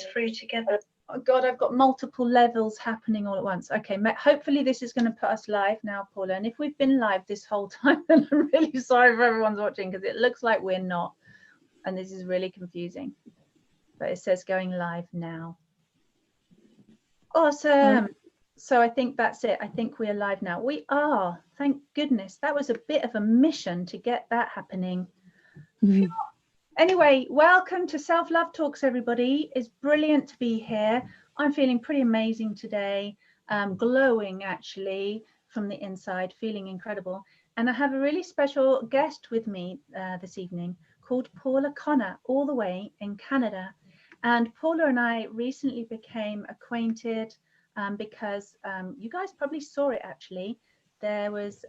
through together. Oh God, I've got multiple levels happening all at once. Okay, hopefully this is going to put us live now, Paula. And if we've been live this whole time, then I'm really sorry for everyone's watching, because it looks like we're not. And this is really confusing. But it says going live now. Awesome. So I think that's it. I think we are live now. We are. Thank goodness. That was a bit of a mission to get that happening. Mm-hmm. Anyway, welcome to Self-Love Talks, everybody. It's brilliant to be here. I'm feeling pretty amazing today, glowing actually from the inside, feeling incredible. And I have a really special guest with me this evening called Paula Connor, all the way in Canada. And Paula and I recently became acquainted because you guys probably saw it actually. There was,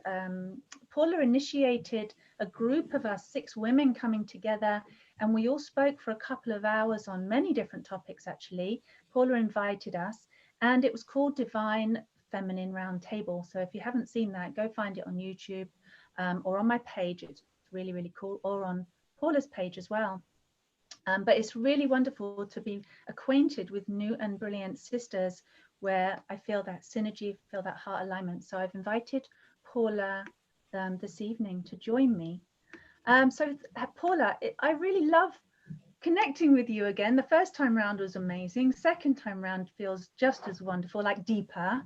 Paula initiated a group of us, 6 women coming together, and we all spoke for a couple of hours on many different topics actually. Paula invited us, and it was called Divine Feminine Roundtable. So if you haven't seen that, go find it on YouTube or on my page. It's really, really cool, or on Paula's page as well. But it's really wonderful to be acquainted with new and brilliant sisters where I feel that synergy, feel that heart alignment. So I've invited Paula this evening to join me. So Paula, I really love connecting with you again. The first time round was amazing. Second time round feels just as wonderful, like deeper.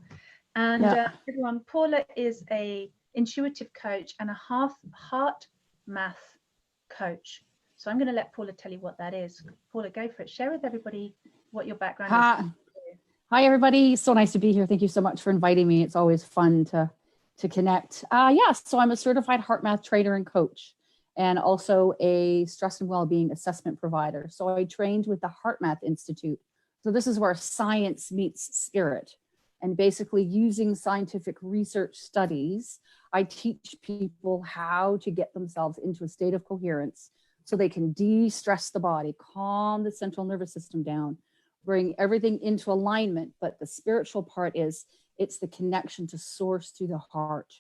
And everyone, Paula is a intuitive coach and a HeartMath coach. So I'm going to let Paula tell you what that is. Paula, go for it. Share with everybody what your background is. Hi, everybody. So nice to be here. Thank you so much for inviting me. It's always fun to connect. So I'm a certified HeartMath trainer and coach, and also a stress and well-being assessment provider. So I trained with the HeartMath Institute. So this is where science meets spirit. And basically using scientific research studies, I teach people how to get themselves into a state of coherence so they can de-stress the body, calm the central nervous system down, bring everything into alignment. But the spiritual part is, it's the connection to source through the heart.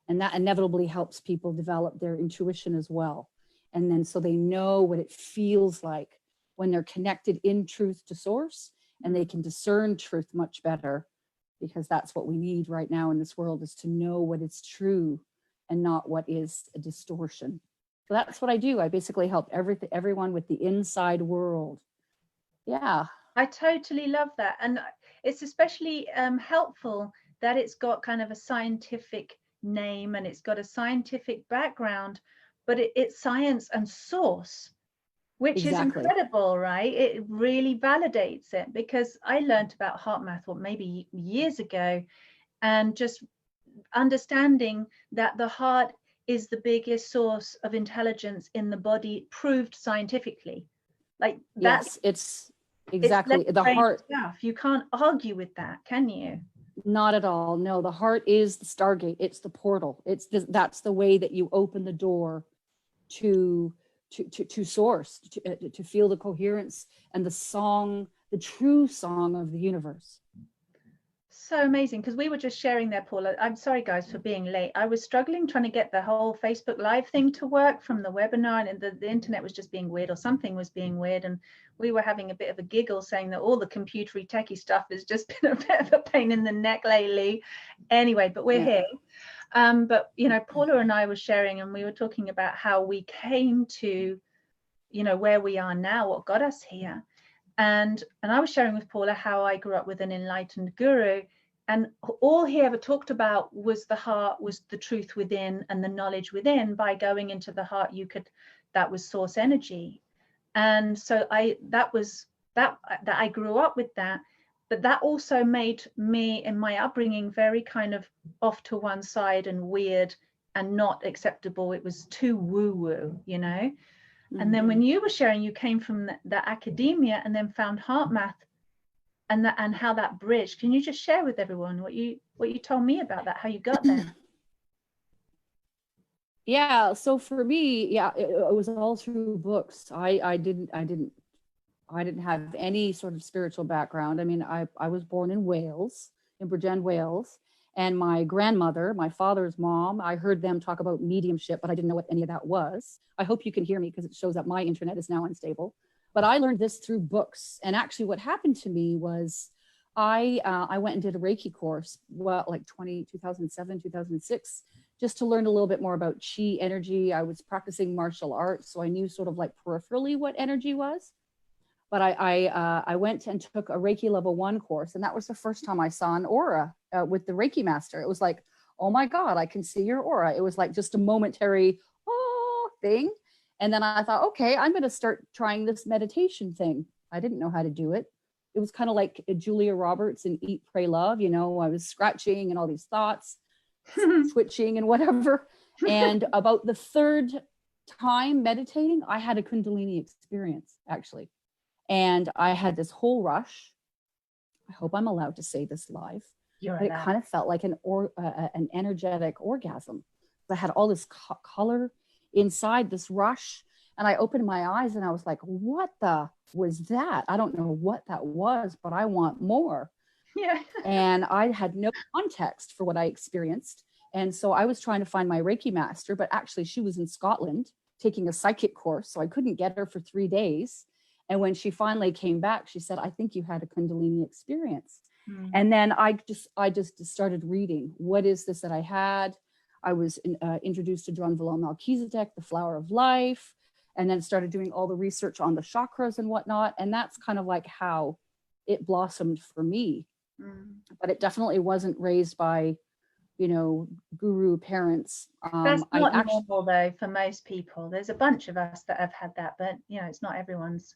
And that inevitably helps people develop their intuition as well. And then so they know what it feels like when they're connected in truth to source, and they can discern truth much better, because that's what we need right now in this world, is to know what is true and not what is a distortion. So that's what I do. I basically help everyone with the inside world. Yeah. I totally love that. And it's especially helpful that it's got kind of a scientific name and it's got a scientific background, but it's science and source, which is incredible, right? It really validates it, because I learned about HeartMath maybe years ago, and just understanding that the heart is the biggest source of intelligence in the body, proved scientifically. Like that's it's exactly the heart stuff. You can't argue with that, can you? Not at all. No, the heart is the stargate. It's the portal. That's the way that you open the door to source, to feel the coherence and the song, the true song of the universe. So amazing, because we were just sharing there, Paula. I'm sorry guys for being late. I was struggling trying to get the whole Facebook Live thing to work from the webinar, and the internet was just being weird, or something was being weird, and we were having a bit of a giggle saying that all the computery techie stuff has just been a bit of a pain in the neck lately. Anyway, but we're here. But you know, Paula and I were sharing, and we were talking about how we came to, you know, where we are now, what got us here. And I was sharing with Paula how I grew up with an enlightened guru, and all he ever talked about was the heart, was the truth within and the knowledge within. By going into the heart, that was source energy. And so I grew up with that, but that also made me in my upbringing very kind of off to one side and weird and not acceptable. It was too woo-woo, you know. And then when you were sharing, you came from the academia and then found HeartMath, and how that bridged. Can you just share with everyone what you told me about that, how you got there? Yeah, so for me, it was all through books. I didn't have any sort of spiritual background. I mean, I was born in Wales, in Bridgend, Wales. And my grandmother, my father's mom, I heard them talk about mediumship, but I didn't know what any of that was. I hope you can hear me, because it shows that my internet is now unstable. But I learned this through books. And actually what happened to me was I went and did a Reiki course, like 2007, 2006, just to learn a little bit more about chi energy. I was practicing martial arts, so I knew sort of like peripherally what energy was. But I went and took a Reiki level 1 course, and that was the first time I saw an aura with the Reiki master. It was like, oh my God, I can see your aura. It was like just a momentary thing. And then I thought, okay, I'm going to start trying this meditation thing. I didn't know how to do it. It was kind of like Julia Roberts in Eat, Pray, Love. You know, I was scratching and all these thoughts, switching and whatever. And about the third time meditating, I had a Kundalini experience, actually. And I had this whole rush. I hope I'm allowed to say this live. But it kind of felt like an energetic orgasm. I had all this color inside, this rush. And I opened my eyes and I was like, what the was that? I don't know what that was, but I want more. Yeah. And I had no context for what I experienced. And so I was trying to find my Reiki master, but actually she was in Scotland taking a psychic course. So I couldn't get her for 3 days. And when she finally came back, she said, I think you had a Kundalini experience. And then I just started reading. What is this that I had? I was introduced to Drunvalo Melchizedek, the flower of life, and then started doing all the research on the chakras and whatnot. And that's kind of like how it blossomed for me. But it definitely wasn't raised by, you know, guru parents. That's not normal though for most people. There's a bunch of us that have had that, but you know, it's not everyone's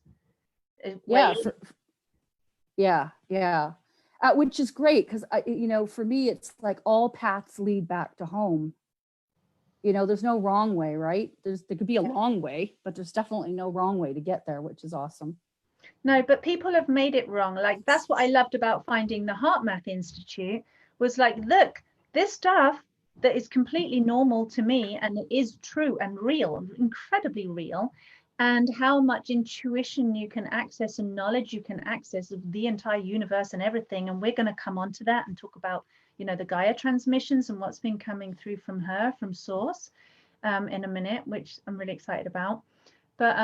way. Yeah. Which is great because, you know, for me, it's like all paths lead back to home. You know, there's no wrong way, right? There could be a long way, but there's definitely no wrong way to get there, which is awesome. No, but people have made it wrong. Like, that's what I loved about finding the HeartMath Institute was like, look, this stuff that is completely normal to me and it is true and real, incredibly real, and how much intuition you can access and knowledge you can access of the entire universe and everything. And we're going to come on to that and talk about, you know, the Gaia transmissions and what's been coming through from her, from Source, in a minute, which I'm really excited about. But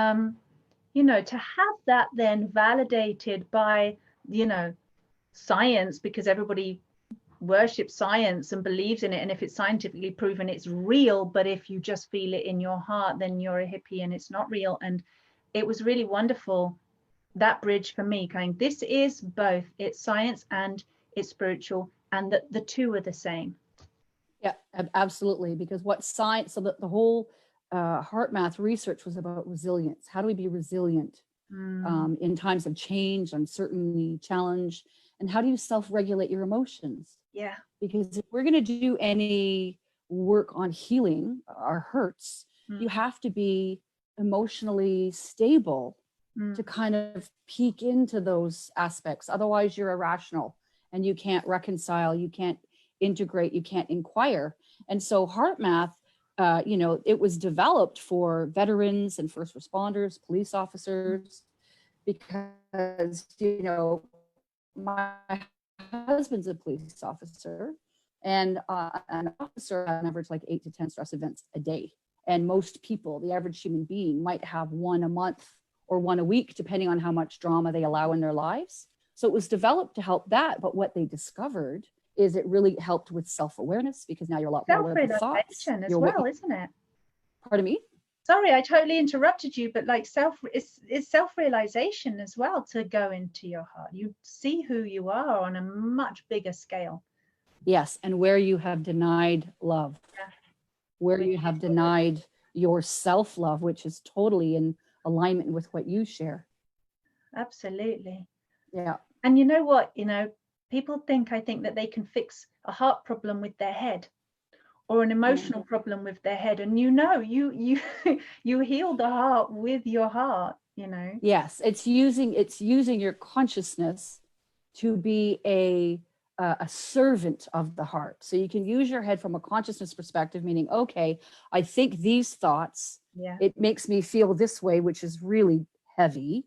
you know, to have that then validated by, you know, science, because everybody worships science and believes in it, and if it's scientifically proven, it's real. But if you just feel it in your heart, then you're a hippie and it's not real. And it was really wonderful, that bridge for me, going, this is both, it's science and it's spiritual, and that the two are the same. Yeah, absolutely. Because what science, so the whole HeartMath research was about resilience. How do we be resilient in times of change, uncertainty, challenge? And how do you self-regulate your emotions? Yeah. Because if we're going to do any work on healing our hurts, you have to be emotionally stable to kind of peek into those aspects. Otherwise, you're irrational and you can't reconcile, you can't integrate, you can't inquire. And so HeartMath, you know, it was developed for veterans and first responders, police officers, because, you know, my husband's a police officer, and an officer on average like 8 to 10 stress events a day. And most people, the average human being, might have one a month or one a week, depending on how much drama they allow in their lives. So it was developed to help that. But what they discovered is it really helped with self-awareness, because now you're a lot more aware of your thoughts. Self-realization as well, isn't it? Pardon me? Sorry, I totally interrupted you, but like it's self-realization as well, to go into your heart. You see who you are on a much bigger scale. Yes, and where you have denied love, where you have denied your self-love, which is totally in alignment with what you share. Absolutely. Yeah. And you know what, you know, people think, I think that they can fix a heart problem with their head, or an emotional problem with their head, and you know, you heal the heart with your heart, you know. Yes, it's using your consciousness to be a servant of the heart. So you can use your head from a consciousness perspective, meaning, okay, I think these thoughts, it makes me feel this way, which is really heavy.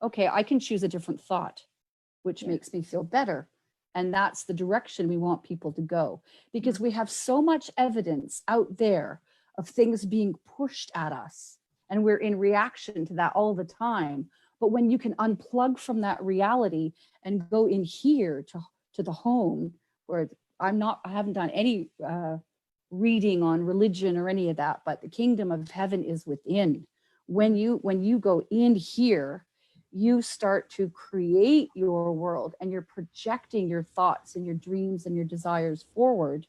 Okay, I can choose a different thought, which makes me feel better. And that's the direction we want people to go, because we have so much evidence out there of things being pushed at us and we're in reaction to that all the time. But when you can unplug from that reality and go in here to the home, where I haven't done any reading on religion or any of that, but the kingdom of heaven is within. When you go in here, you start to create your world, and you're projecting your thoughts and your dreams and your desires forward,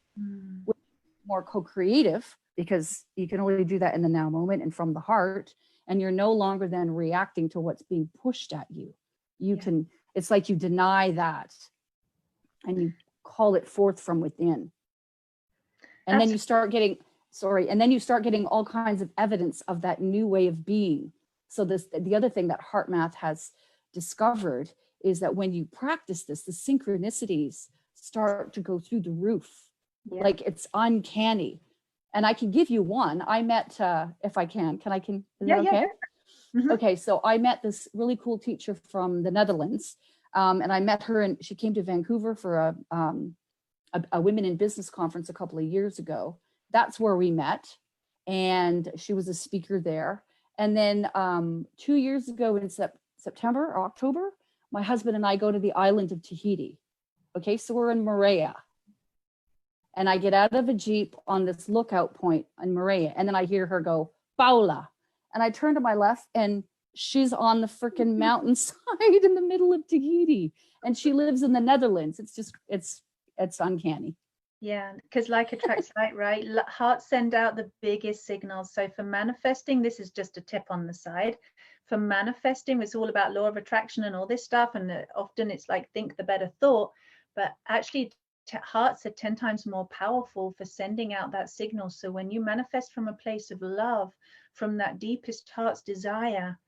which is more co-creative, because you can only do that in the now moment and from the heart, and you're no longer then reacting to what's being pushed at you. It's like you deny that and you call it forth from within. And then you start getting all kinds of evidence of that new way of being. So the other thing that HeartMath has discovered is that when you practice this, the synchronicities start to go through the roof. Yeah. Like, it's uncanny. And I can give you one. I met, if I can, is that okay? Yeah. Mm-hmm. Okay, so I met this really cool teacher from the Netherlands, and I met her, and she came to Vancouver for a women in business conference a couple of years ago. That's where we met, and she was a speaker there. And then 2 years ago in September or October, my husband and I go to the island of Tahiti. Okay, so we're in Moorea. And I get out of a Jeep on this lookout point in Moorea, and then I hear her go, Paula. And I turn to my left, and she's on the freaking mountainside in the middle of Tahiti. And she lives in the Netherlands. It's uncanny. Yeah, because like attracts like, right? Hearts send out the biggest signals. So for manifesting, this is just a tip on the side. For manifesting, it's all about law of attraction and all this stuff. And often it's like, think the better thought. But actually, hearts are 10 times more powerful for sending out that signal. So when you manifest from a place of love, from that deepest heart's desire,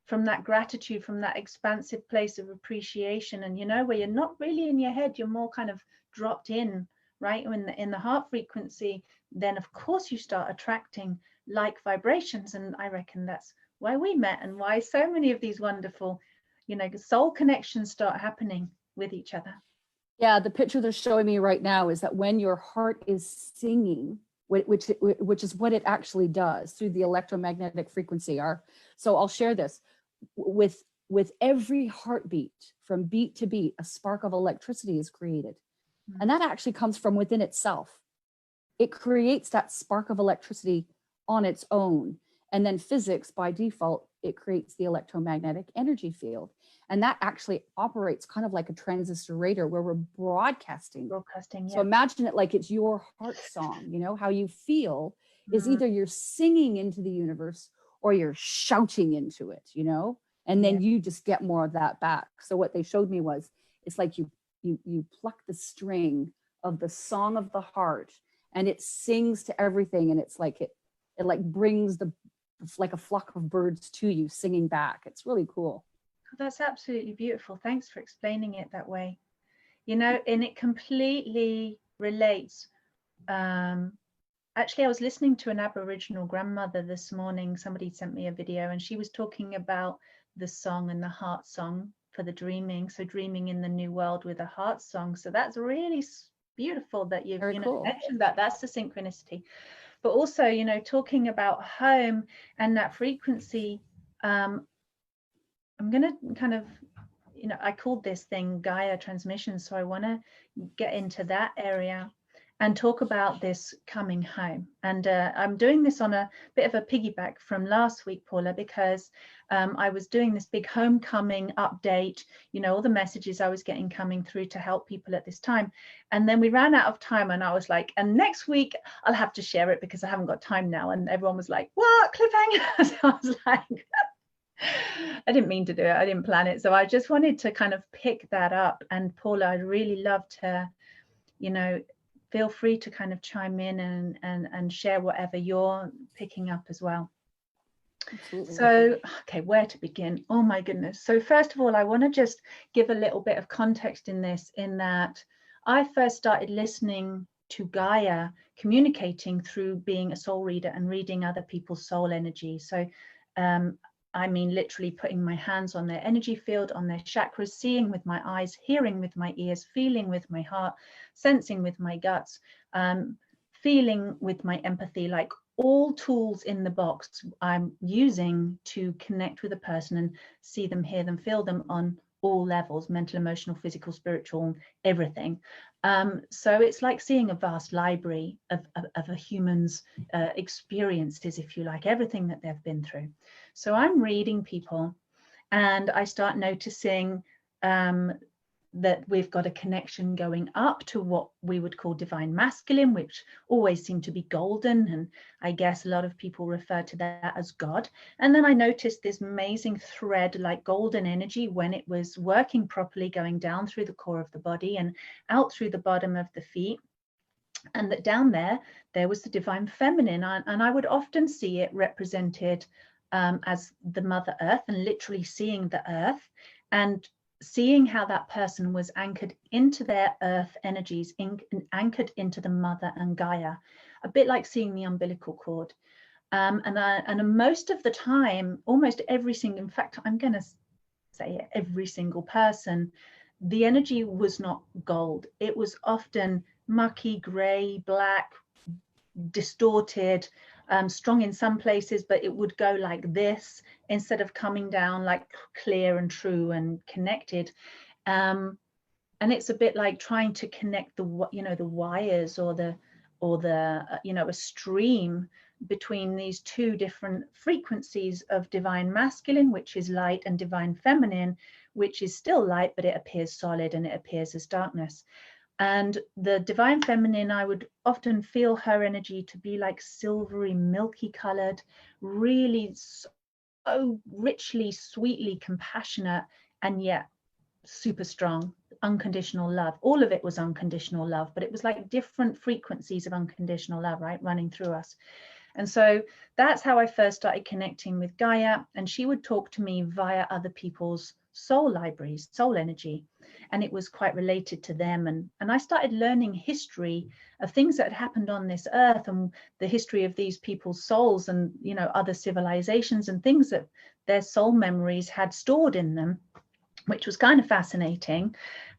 from that gratitude, from that expansive place of appreciation, and where you're not really in your head, you're more kind of dropped in, right? In the heart frequency, then of course you start attracting like vibrations. And I reckon that's why we met, and why so many of these wonderful, soul connections start happening with each other. Yeah, the picture they're showing me right now is that when your heart is singing, which is what it actually does through the electromagnetic frequency. So I'll share this. With every heartbeat, from beat to beat, a spark of electricity is created. Mm-hmm. And that actually comes from within itself. It creates that spark of electricity on its own. And then physics, by default, it creates the electromagnetic energy field. And that actually operates kind of like a transistor radar, where we're broadcasting. Yeah. So imagine it like it's your heart song. How you feel is either you're singing into the universe or you're shouting into it, and then you just get more of that back. So what they showed me was, it's like you pluck the string of the song of the heart, and it sings to everything. And it's like it like brings like a flock of birds to you singing back. It's really cool. That's absolutely beautiful. Thanks for explaining it that way. And it completely relates. Actually, I was listening to an Aboriginal grandmother this morning. Somebody sent me a video, and she was talking about the song and the heart song for the dreaming. So dreaming in the new world with a heart song. So that's really beautiful that you've cool. mentioned that. That's the synchronicity. But also, talking about home and that frequency. I'm going to kind of, I called this thing Gaia transmission. So I want to get into that area and talk about this coming home. And I'm doing this on a bit of a piggyback from last week, Paula, because I was doing this big homecoming update, all the messages I was getting coming through to help people at this time. And then we ran out of time, and I was like, and next week I'll have to share it because I haven't got time now. And everyone was like, what, cliffhanger? So I was like, I didn't mean to do it. I didn't plan it. So I just wanted to kind of pick that up. And Paula, I'd really love to, feel free to kind of chime in and share whatever you're picking up as well. Absolutely. So, okay, where to begin? Oh my goodness. So first of all, I want to just give a little bit of context in this, in that I first started listening to Gaia, communicating through being a soul reader and reading other people's soul energy. So I mean, literally putting my hands on their energy field, on their chakras, seeing with my eyes, hearing with my ears, feeling with my heart, sensing with my guts, feeling with my empathy like all tools in the box I'm using to connect with a person and see them, hear them, feel them on all levels, mental, emotional, physical, spiritual, everything. So it's like seeing a vast library of a human's experiences, if you like, everything that they've been through. So I'm reading people and I start noticing that we've got a connection going up to what we would call divine masculine, which always seemed to be golden. And I guess a lot of people refer to that as God. And then I noticed this amazing thread like golden energy when it was working properly, going down through the core of the body and out through the bottom of the feet. And that down there was the divine feminine. And I would often see it represented as the Mother Earth, and literally seeing the earth and seeing how that person was anchored into their earth energies, anchored into the mother and Gaia, a bit like seeing the umbilical cord. And most of the time, almost every single, in fact, I'm going to say it, every single person, the energy was not gold. It was often mucky, gray, black, distorted, strong in some places, but it would go like this instead of coming down like clear and true and connected. And it's a bit like trying to connect the wires or the a stream between these two different frequencies of divine masculine, which is light, and divine feminine, which is still light, but it appears solid and it appears as darkness. And the divine feminine, I would often feel her energy to be like silvery, milky colored, really so richly, sweetly compassionate, and yet super strong, unconditional love. All of it was unconditional love, but it was like different frequencies of unconditional love, right, running through us. And so that's how I first started connecting with Gaia. And she would talk to me via other people's soul libraries, soul energy. And it was quite related to them. And I started learning history of things that had happened on this earth, and the history of these people's souls, and, other civilizations and things that their soul memories had stored in them, which was kind of fascinating.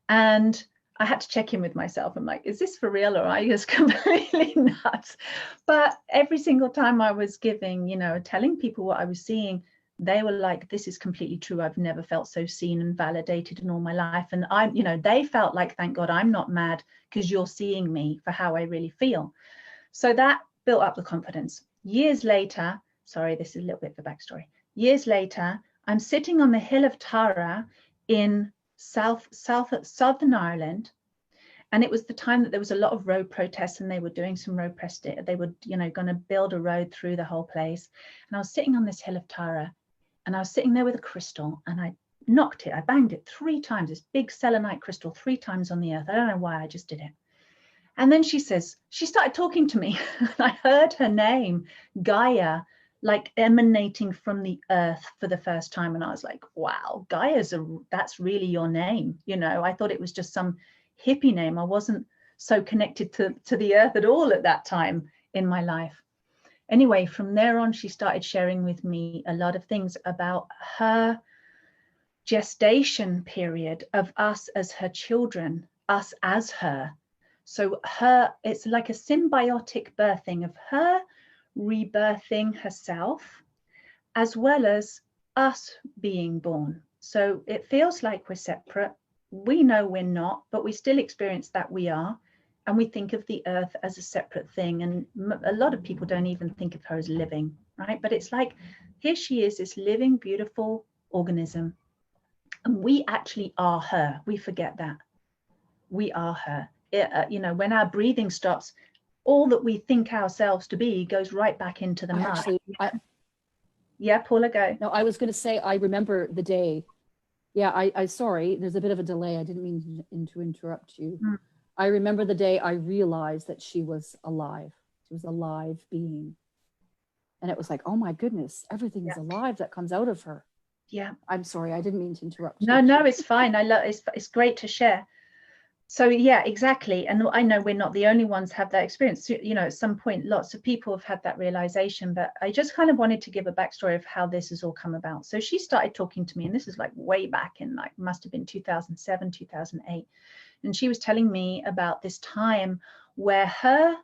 And I had to check in with myself. I'm like, is this for real, or are you just completely nuts? But every single time I was giving, telling people what I was seeing, they were like, this is completely true. I've never felt so seen and validated in all my life. And they felt like, thank God I'm not mad because you're seeing me for how I really feel. So that built up the confidence. Years later, sorry, this is a little bit of a backstory. Years later, I'm sitting on the hill of Tara in Southern Ireland. And it was the time that there was a lot of road protests, and they were doing some road protests. They were, going to build a road through the whole place. And I was sitting on this hill of Tara, and I was sitting there with a crystal, and I knocked it. I banged it 3 times, this big selenite crystal, 3 times on the earth. I don't know why, I just did it. And then she started talking to me. And I heard her name, Gaia, like emanating from the earth for the first time. And I was like, wow, that's really your name. I thought it was just some hippie name. I wasn't so connected to the earth at all at that time in my life. Anyway, from there on, she started sharing with me a lot of things about her gestation period of us as her children, us as her. So it's like a symbiotic birthing of her rebirthing herself, as well as us being born. So it feels like we're separate. We know we're not, but we still experience that we are. And we think of the earth as a separate thing. And a lot of people don't even think of her as living, right? But it's like, here she is, this living, beautiful organism. And we actually are her. We forget that. We are her. When our breathing stops, all that we think ourselves to be goes right back into the mud. Yeah, Paula, go. No, I was going to say, I remember the day. Yeah, I sorry, there's a bit of a delay. I didn't mean to interrupt you. I remember the day I realized that she was alive. She was a live being. And it was like, oh my goodness, everything is alive that comes out of her. Yeah. I'm sorry, I didn't mean to interrupt you. No, it's fine. It's great to share. So yeah, exactly. And I know we're not the only ones have that experience. At some point, lots of people have had that realization, but I just kind of wanted to give a backstory of how this has all come about. So she started talking to me, and this is like way back in must have been 2007, 2008. And she was telling me about this time where her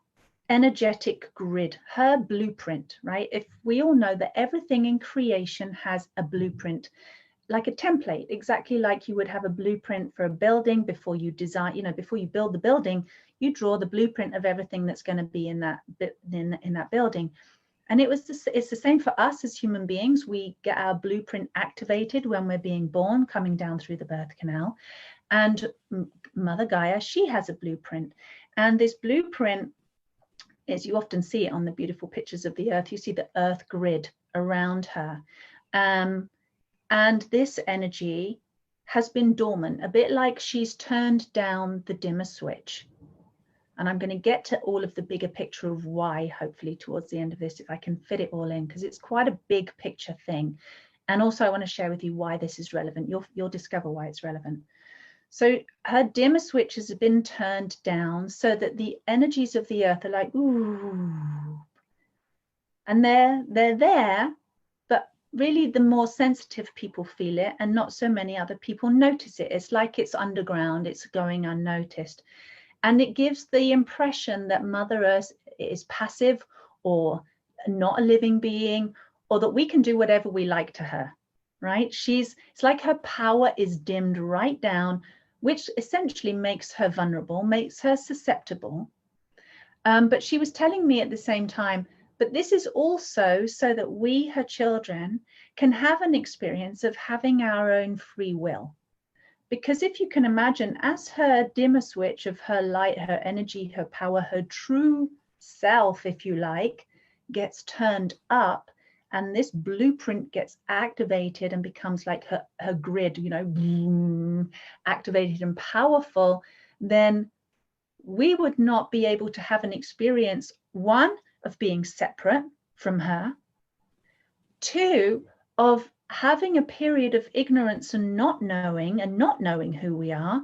energetic grid, her blueprint, right? If we all know that everything in creation has a blueprint, like a template, exactly like you would have a blueprint for a building before you design, before you build the building, you draw the blueprint of everything that's going to be in that building. And it's the same for us as human beings. We get our blueprint activated when we're being born, coming down through the birth canal. And Mother Gaia, she has a blueprint. And this blueprint, as you often see it on the beautiful pictures of the earth, you see the earth grid around her. And this energy has been dormant, a bit like she's turned down the dimmer switch. And I'm going to get to all of the bigger picture of why, hopefully, towards the end of this, if I can fit it all in, because it's quite a big picture thing. And also, I want to share with you why this is relevant. You'll discover why it's relevant. So her dimmer switch has been turned down so that the energies of the earth are like, ooh. And they're there, but really the more sensitive people feel it and not so many other people notice it. It's like it's underground, it's going unnoticed. And it gives the impression that Mother Earth is passive or not a living being, or that we can do whatever we like to her, right? It's like her power is dimmed right down, which essentially makes her vulnerable, makes her susceptible. But she was telling me at the same time, but this is also so that we, her children, can have an experience of having our own free will. Because if you can imagine, as her dimmer switch of her light, her energy, her power, her true self, if you like, gets turned up, and this blueprint gets activated and becomes like her grid, activated and powerful, then we would not be able to have an experience, one, of being separate from her, two, of having a period of ignorance and not knowing who we are,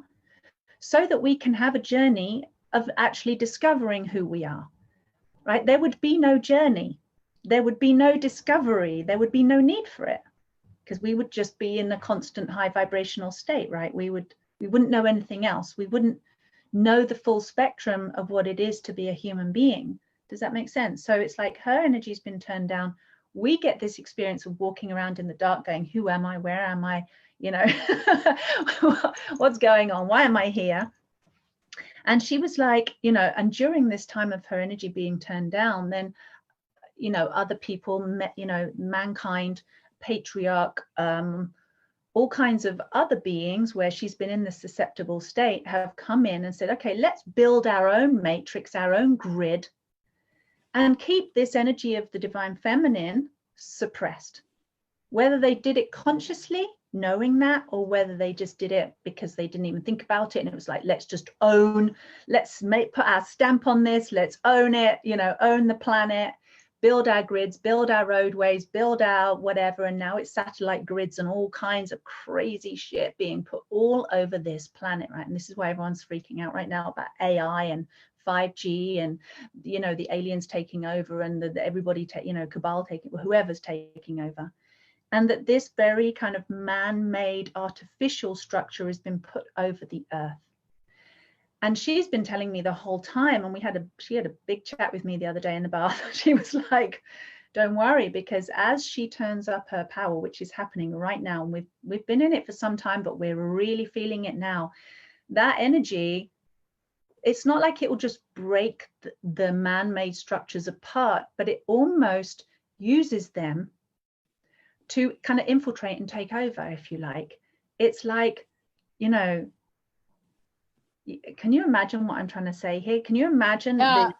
so that we can have a journey of actually discovering who we are, right? There would be no journey, there would be no discovery, there would be no need for it, because we would just be in a constant high vibrational state, right? We wouldn't know anything else. We wouldn't know the full spectrum of what it is to be a human being. Does that make sense? So it's like her energy's been turned down. We get this experience of walking around in the dark going, who am I? Where am I? What's going on? Why am I here? And she was like, and during this time of her energy being turned down, then, other people, mankind, patriarch, all kinds of other beings where she's been in the susceptible state have come in and said, okay, let's build our own matrix, our own grid, and keep this energy of the divine feminine suppressed. Whether they did it consciously, knowing that, or whether they just did it because they didn't even think about it, and it was like, let's just put our stamp on this, let's own it, own the planet, build our grids, build our roadways, build our whatever. And now it's satellite grids and all kinds of crazy shit being put all over this planet, right? And this is why everyone's freaking out right now about AI and 5G and the aliens taking over, and everybody cabal taking, whoever's taking over. And that this very kind of man-made artificial structure has been put over the earth. And she's been telling me the whole time, and she had a big chat with me the other day in the bath. She was like, don't worry, because as she turns up her power, which is happening right now, and we've been in it for some time, but we're really feeling it now, that energy, it's not like it will just break the man-made structures apart, but it almost uses them to kind of infiltrate and take over, if you like. It's like, can you imagine what I'm trying to say here? Can you imagine a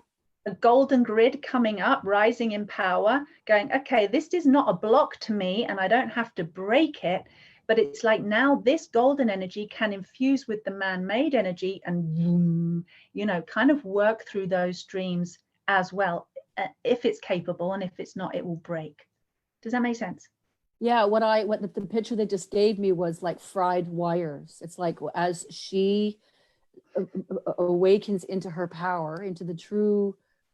golden grid coming up, rising in power, going, okay, this is not a block to me and I don't have to break it, but it's like now this golden energy can infuse with the man-made energy and, kind of work through those streams as well, if it's capable, and if it's not, it will break. Does that make sense? Yeah, what the picture they just gave me was like fried wires. It's like as she awakens into her power, into her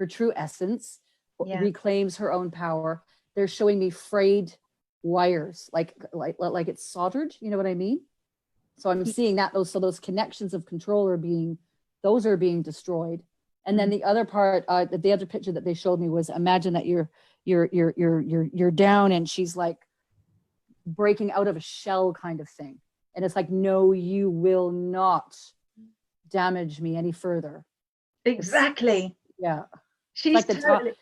true essence, reclaims her own power, they're showing me frayed wires, like it's soldered, you know what I mean? So I'm seeing that those connections of control are being destroyed, And then the other part, the other picture that they showed me was, imagine that you're down and she's like breaking out of a shell kind of thing. And it's like, no, you will not damage me any further. Exactly. Yeah. She's like the totally.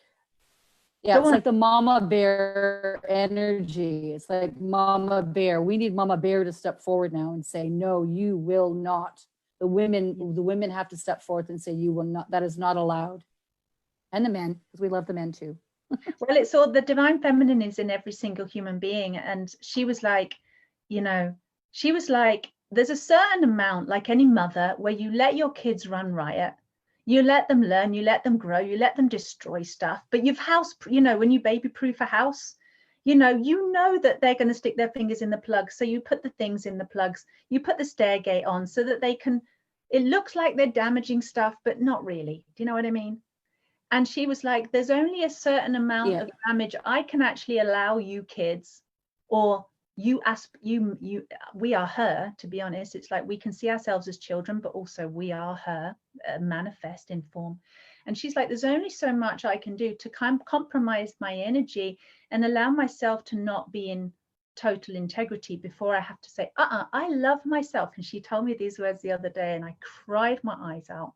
Yeah, it's like the mama bear energy. It's like mama bear. We need mama bear to step forward now and say, no, you will not. The women have to step forth and say, you will not, that is not allowed. And the men, because we love the men too. Well, it's all the divine feminine is in every single human being. And she was like, there's a certain amount, like any mother, where you let your kids run riot. You let them learn, you let them grow, you let them destroy stuff. But you've when you baby proof a house, you know that they're going to stick their fingers in the plugs. So you put the things in the plugs, you put the stair gate on so that it looks like they're damaging stuff, but not really. Do you know what I mean? And she was like, there's only a certain amount of damage I can actually allow you kids, or we are her, to be honest. It's like we can see ourselves as children, but also we are her, manifest in form. And she's like, there's only so much I can do to compromise my energy and allow myself to not be in total integrity before I have to say, I love myself. And she told me these words the other day and I cried my eyes out.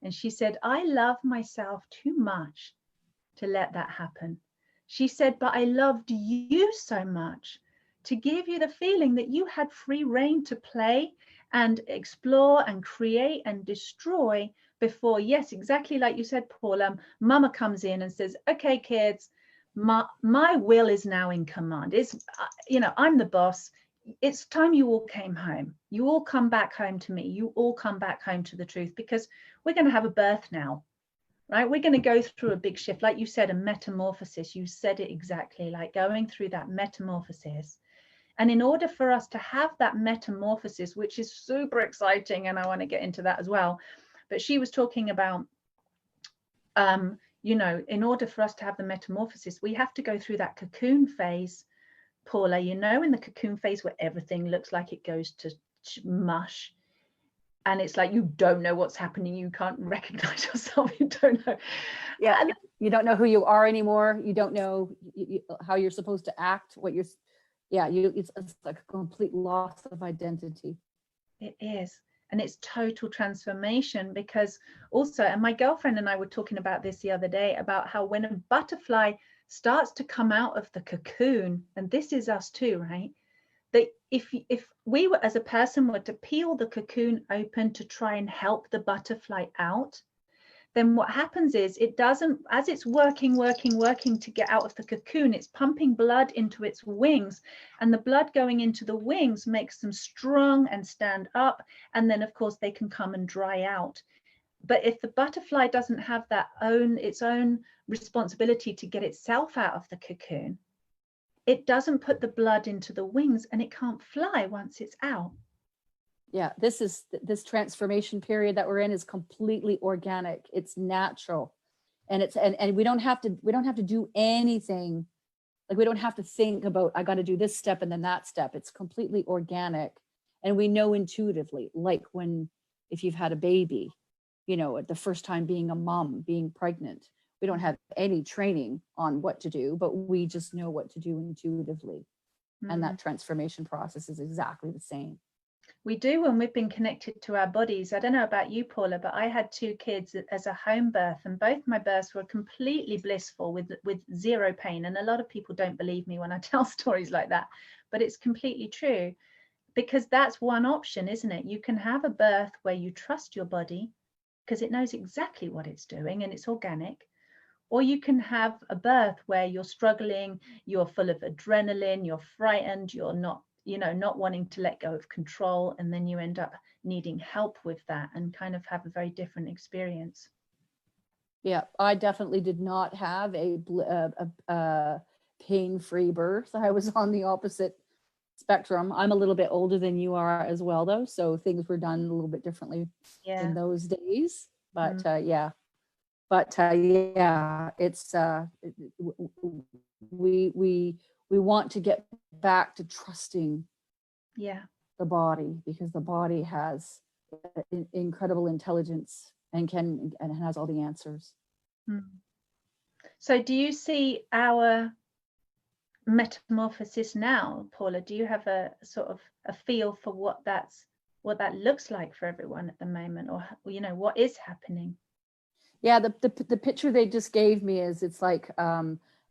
And she said, I love myself too much to let that happen. She said, but I loved you so much to give you the feeling that you had free reign to play and explore and create and destroy before, yes, exactly like you said, Paula, mama comes in and says, okay, kids, my will is now in command. I'm the boss. It's time you all came home. You all come back home to me. You all come back home to the truth, because we're going to have a birth now, right? We're going to go through a big shift. Like you said, a metamorphosis. You said it exactly, like going through that metamorphosis. And in order for us to have that metamorphosis, which is super exciting, and I want to get into that as well, but she was talking about, in order for us to have the metamorphosis, we have to go through that cocoon phase, Paula, in the cocoon phase where everything looks like it goes to mush. And it's like, you don't know what's happening. You can't recognize yourself. You don't know. Yeah. You don't know who you are anymore. You don't know how you're supposed to act, it's like a complete loss of identity. It is. And it's total transformation, because also, and my girlfriend and I were talking about this the other day, about how when a butterfly starts to come out of the cocoon, and this is us too, right? That if we were, as a person, were to peel the cocoon open to try and help the butterfly out, then what happens is it doesn't, as it's working to get out of the cocoon, it's pumping blood into its wings, and the blood going into the wings makes them strong and stand up, and then of course they can come and dry out. But if the butterfly doesn't have its own responsibility to get itself out of the cocoon, it doesn't put the blood into the wings and it can't fly once it's out. Yeah, this transformation period that we're in is completely organic. It's natural. And and we don't have to do anything. Like, we don't have to think about, I got to do this step and then that step. It's completely organic. And we know intuitively, like if you've had a baby, at the first time being a mom, being pregnant, we don't have any training on what to do, but we just know what to do intuitively. And that transformation process is exactly the same. We do when we've been connected to our bodies. I don't know about you, Paula, but I had 2 kids as a home birth, and both my births were completely blissful with zero pain. And a lot of people don't believe me when I tell stories like that, but it's completely true, because that's one option, isn't it? You can have a birth where you trust your body because it knows exactly what it's doing and it's organic. Or you can have a birth where you're struggling, you're full of adrenaline, you're frightened, you're not wanting to let go of control, and then you end up needing help with that and kind of have a very different experience. Yeah, I definitely did not have a pain-free birth. I was on the opposite spectrum. I'm a little bit older than you are as well, though, so things were done a little bit differently in those days. But it's we want to get back to trusting the body, because the body has incredible intelligence and has all the answers. So do you see our metamorphosis now, Paula? Do you have a sort of a feel for what that looks like for everyone at the moment, or what is happening? Yeah, the picture they just gave me is, it's like,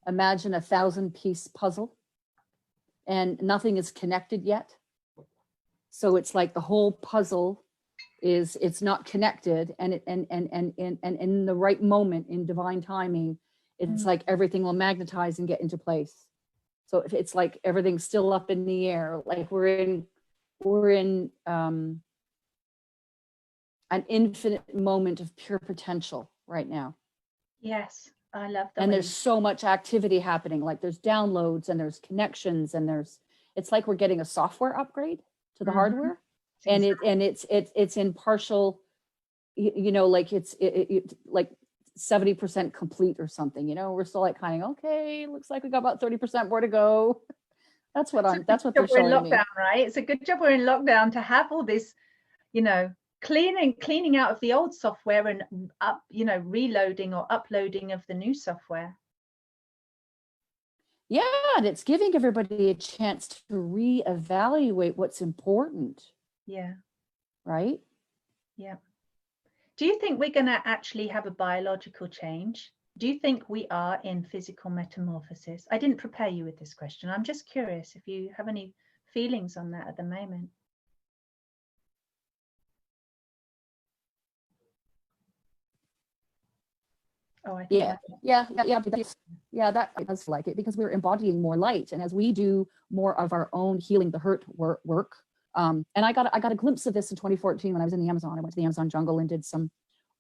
imagine a 1,000-piece puzzle and nothing is connected yet. So it's like the whole puzzle it's not connected, and in the right moment, in divine timing, it's like everything will magnetize and get into place. So it's like everything's still up in the air, like we're in an infinite moment of pure potential right now. Yes, I love that. And there's so much activity happening, like there's downloads and there's connections, and it's like we're getting a software upgrade to the hardware. And it's in partial, like it's like 70% complete or something. We're still like kind of, okay, looks like we got about 30% more to go. That's what they're showing me. Right? It's a good job we're in lockdown to have all this, cleaning out of the old software and reloading or uploading of the new software. Yeah, and it's giving everybody a chance to reevaluate what's important. Yeah. Right? Yeah. Do you think we're going to actually have a biological change? Do you think we are in physical metamorphosis? I didn't prepare you with this question. I'm just curious if you have any feelings on that at the moment. Oh, I think that does like it, because we're embodying more light, and as we do more of our own healing the hurt work. And I got a glimpse of this in 2014 when I was in the Amazon. I went to the Amazon jungle and did some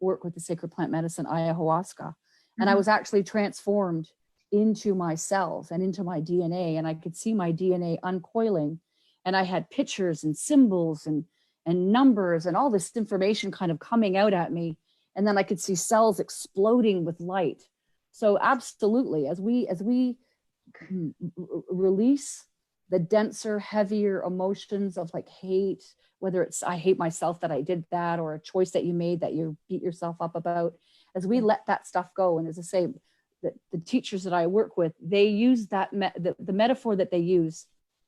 work with the sacred plant medicine ayahuasca, and I was actually transformed into my cells and into my DNA, and I could see my DNA uncoiling, and I had pictures and symbols and numbers and all this information kind of coming out at me, and then I could see cells exploding with light. So absolutely, as we release the denser, heavier emotions of like hate, whether it's I hate myself that I did that, or a choice that you made that you beat yourself up about, as we let that stuff go. And as I say, the teachers that I work with, they use that, the metaphor that they use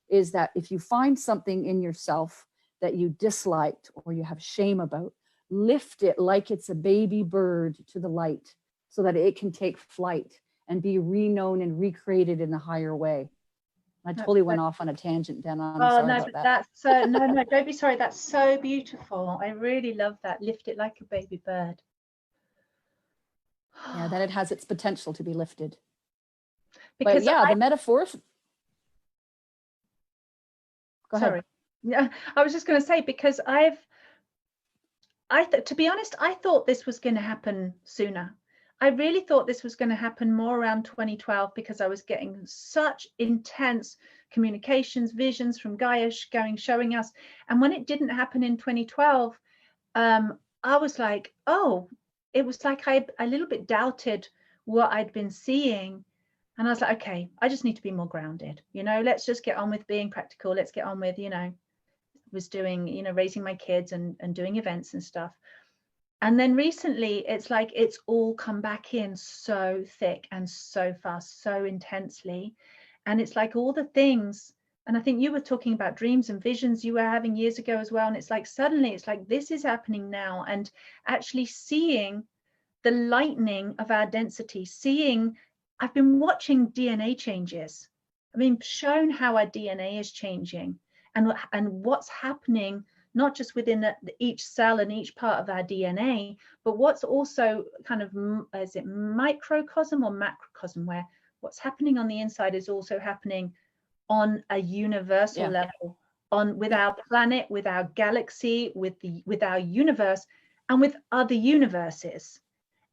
is that if you find something in yourself that you disliked or you have shame about, lift it like it's a baby bird to the light so that it can take flight and be reknown and recreated in a higher way. I totally went off on a tangent, Dan. I'm sorry about that. That's so, no, don't be sorry. That's so beautiful. I really love that. Lift it like a baby bird. Yeah, that it has its potential to be lifted. Because but yeah, the metaphors. Go ahead. Sorry. Yeah, I was just going to say, because to be honest, I thought this was going to happen sooner. I really thought this was going to happen more around 2012, because I was getting such intense communications, visions from Gaia showing us. And when it didn't happen in 2012, I was like, oh, it was like I a little bit doubted what I'd been seeing. And I was like, okay, I just need to be more grounded. Let's just get on with being practical. Let's get on with, was doing, raising my kids and doing events and stuff. And then recently, it's like it's all come back in so thick and so fast, so intensely. And it's like all the things, and I think you were talking about dreams and visions you were having years ago as well. And it's like suddenly it's like this is happening now, and actually seeing the lightening of our density, I've been watching DNA changes. I mean, shown how our DNA is changing and what's happening, not just within each cell and each part of our DNA, but what's also kind of, is it microcosm or macrocosm, where what's happening on the inside is also happening on a universal level, with our planet, with our galaxy, with our universe, and with other universes.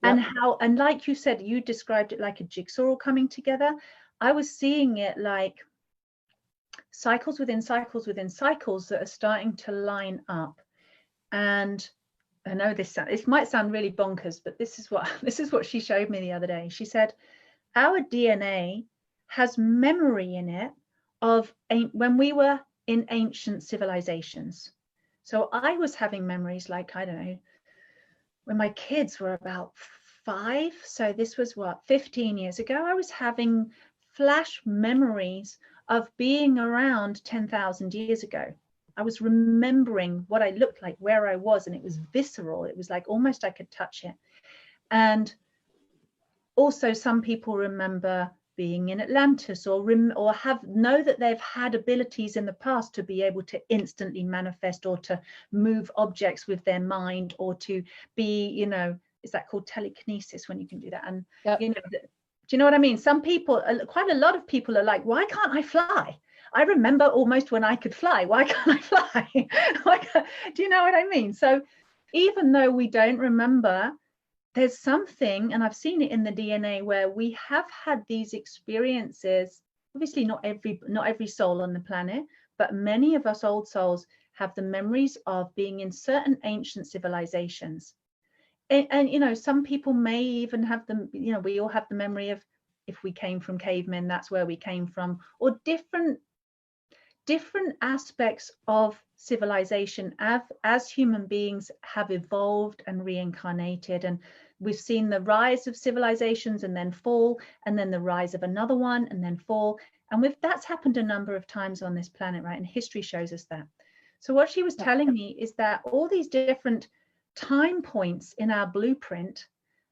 And and like you said, you described it like a jigsaw all coming together. I was seeing it like cycles within cycles within cycles that are starting to line up. And I know it might sound really bonkers, but this is what she showed me the other day. She said our DNA has memory in it of when we were in ancient civilizations. So I was having memories like, I don't know, when my kids were about 5. So this was what, 15 years ago. I was having flash memories of being around 10,000 years ago. I was remembering what I looked like, where I was, and it was visceral. It was like almost I could touch it. And also some people remember being in Atlantis, or know that they've had abilities in the past to be able to instantly manifest, or to move objects with their mind, or to be, you know, is that called telekinesis when you can do that? And Yep. you know, do you know what I mean? Some people, quite a lot of people are like, why can't I fly? I remember almost when I could fly. Why can't I fly? Do you know what I mean? So even though we don't remember, there's something, and I've seen it in the DNA, where we have had these experiences. Obviously not every soul on the planet, but many of us old souls have the memories of being in certain ancient civilizations. And you know, some people may even have them, you know, we all have the memory of, if we came from cavemen, that's where we came from, or different aspects of civilization as human beings have evolved and reincarnated. And we've seen the rise of civilizations and then fall, and then the rise of another one and then fall. And that's happened a number of times on this planet, right? And history shows us that. So what she was telling me is that all these different time points in our blueprint,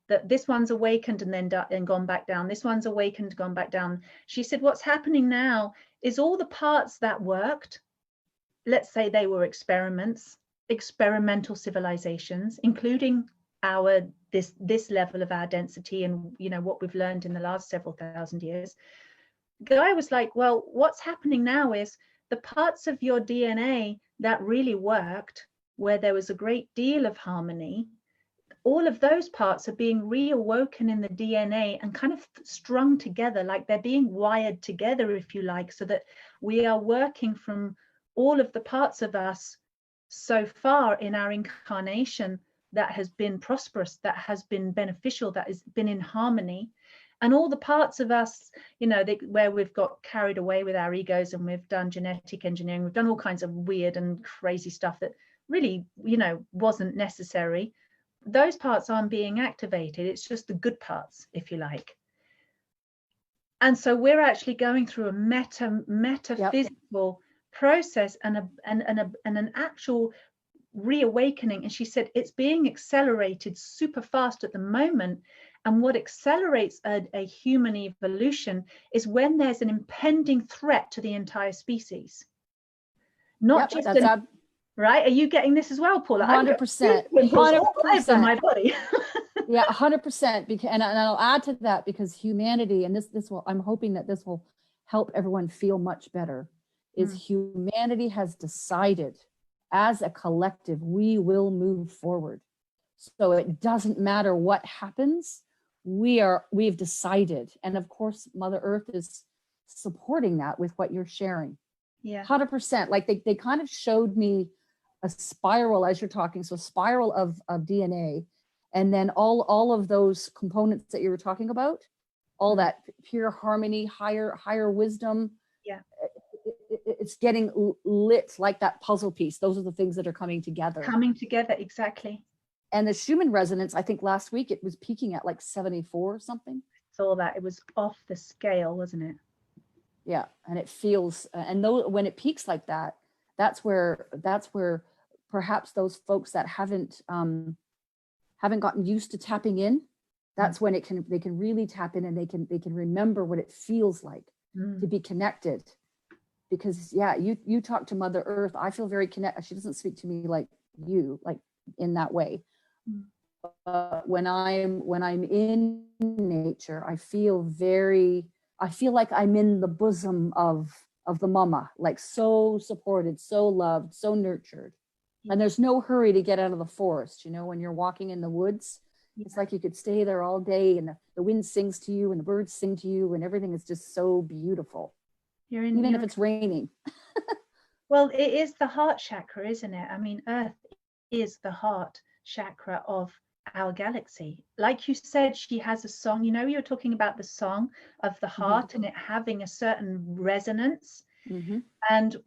that this one's awakened and then gone back down, this one's awakened, gone back down. She said what's happening now is all the parts that worked, let's say they were experimental civilizations, including this level of our density, and you know what we've learned in the last several thousand years. Guy was like, well, what's happening now is the parts of your DNA that really worked, where there was a great deal of harmony, all of those parts are being reawoken in the DNA and kind of strung together, like they're being wired together, if you like, so that we are working from all of the parts of us so far in our incarnation that has been prosperous, that has been beneficial, that has been in harmony. And all the parts of us, you know, where we've got carried away with our egos, and we've done genetic engineering, we've done all kinds of weird and crazy stuff that really, you know, wasn't necessary. Those parts aren't being activated. It's just the good parts, if you like. And so we're actually going through a metaphysical process and an actual reawakening. And she said it's being accelerated super fast at the moment. And what accelerates a human evolution is when there's an impending threat to the entire species. Not just right? Are you getting this as well, Paula? 100%. 100%. My body. Yeah, 100%. And I'll add to that, because humanity, and this will, I'm hoping that this will help everyone feel much better, is humanity has decided as a collective, we will move forward. So it doesn't matter what happens, we've decided. And of course, Mother Earth is supporting that with what you're sharing. Yeah. 100%. Like they kind of showed me a spiral as you're talking. So spiral of DNA, and then all of those components that you were talking about, all that pure harmony, higher wisdom. Yeah. It's getting lit like that puzzle piece. Those are the things that are coming together. Exactly. And the Schumann resonance, I think last week it was peaking at like 74 or something. Saw that. It was off the scale, wasn't it? Yeah. And it feels, and though when it peaks like that, that's where perhaps those folks that haven't gotten used to tapping in, that's when they can really tap in, and they can remember what it feels like to be connected. Because you talk to Mother Earth, I feel very connected. She doesn't speak to me like you, like in that way. When I'm in nature, I feel like I'm in the bosom of the mama, like so supported, so loved, so nurtured. And there's no hurry to get out of the forest. You know, when you're walking in the woods, it's like you could stay there all day, and the wind sings to you and the birds sing to you, and everything is just so beautiful. Even if it's raining. Well, it is the heart chakra, isn't it? I mean, Earth is the heart chakra of our galaxy. Like you said, she has a song. You know, you were talking about the song of the heart and it having a certain resonance. And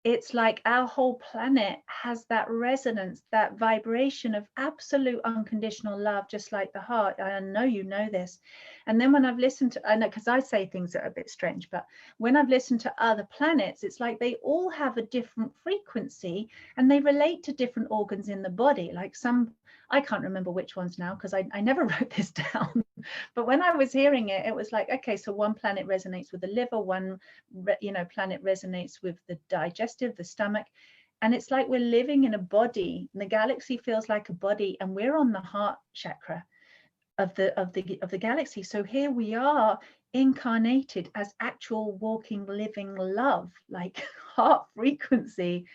it's like our whole planet has that resonance, that vibration of absolute unconditional love, just like the heart. I know you know this. And then when I've listened to, I know because I say things that are a bit strange, but when I've listened to other planets, it's like they all have a different frequency and they relate to different organs in the body. Like some, I can't remember which ones now because I never wrote this down. But when I was hearing it, it was like, okay, so one planet resonates with the liver, one planet resonates with the digestive, the stomach, and it's like we're living in a body, and the galaxy feels like a body, and we're on the heart chakra of the galaxy. So here we are, incarnated as actual walking living love, like heart frequency,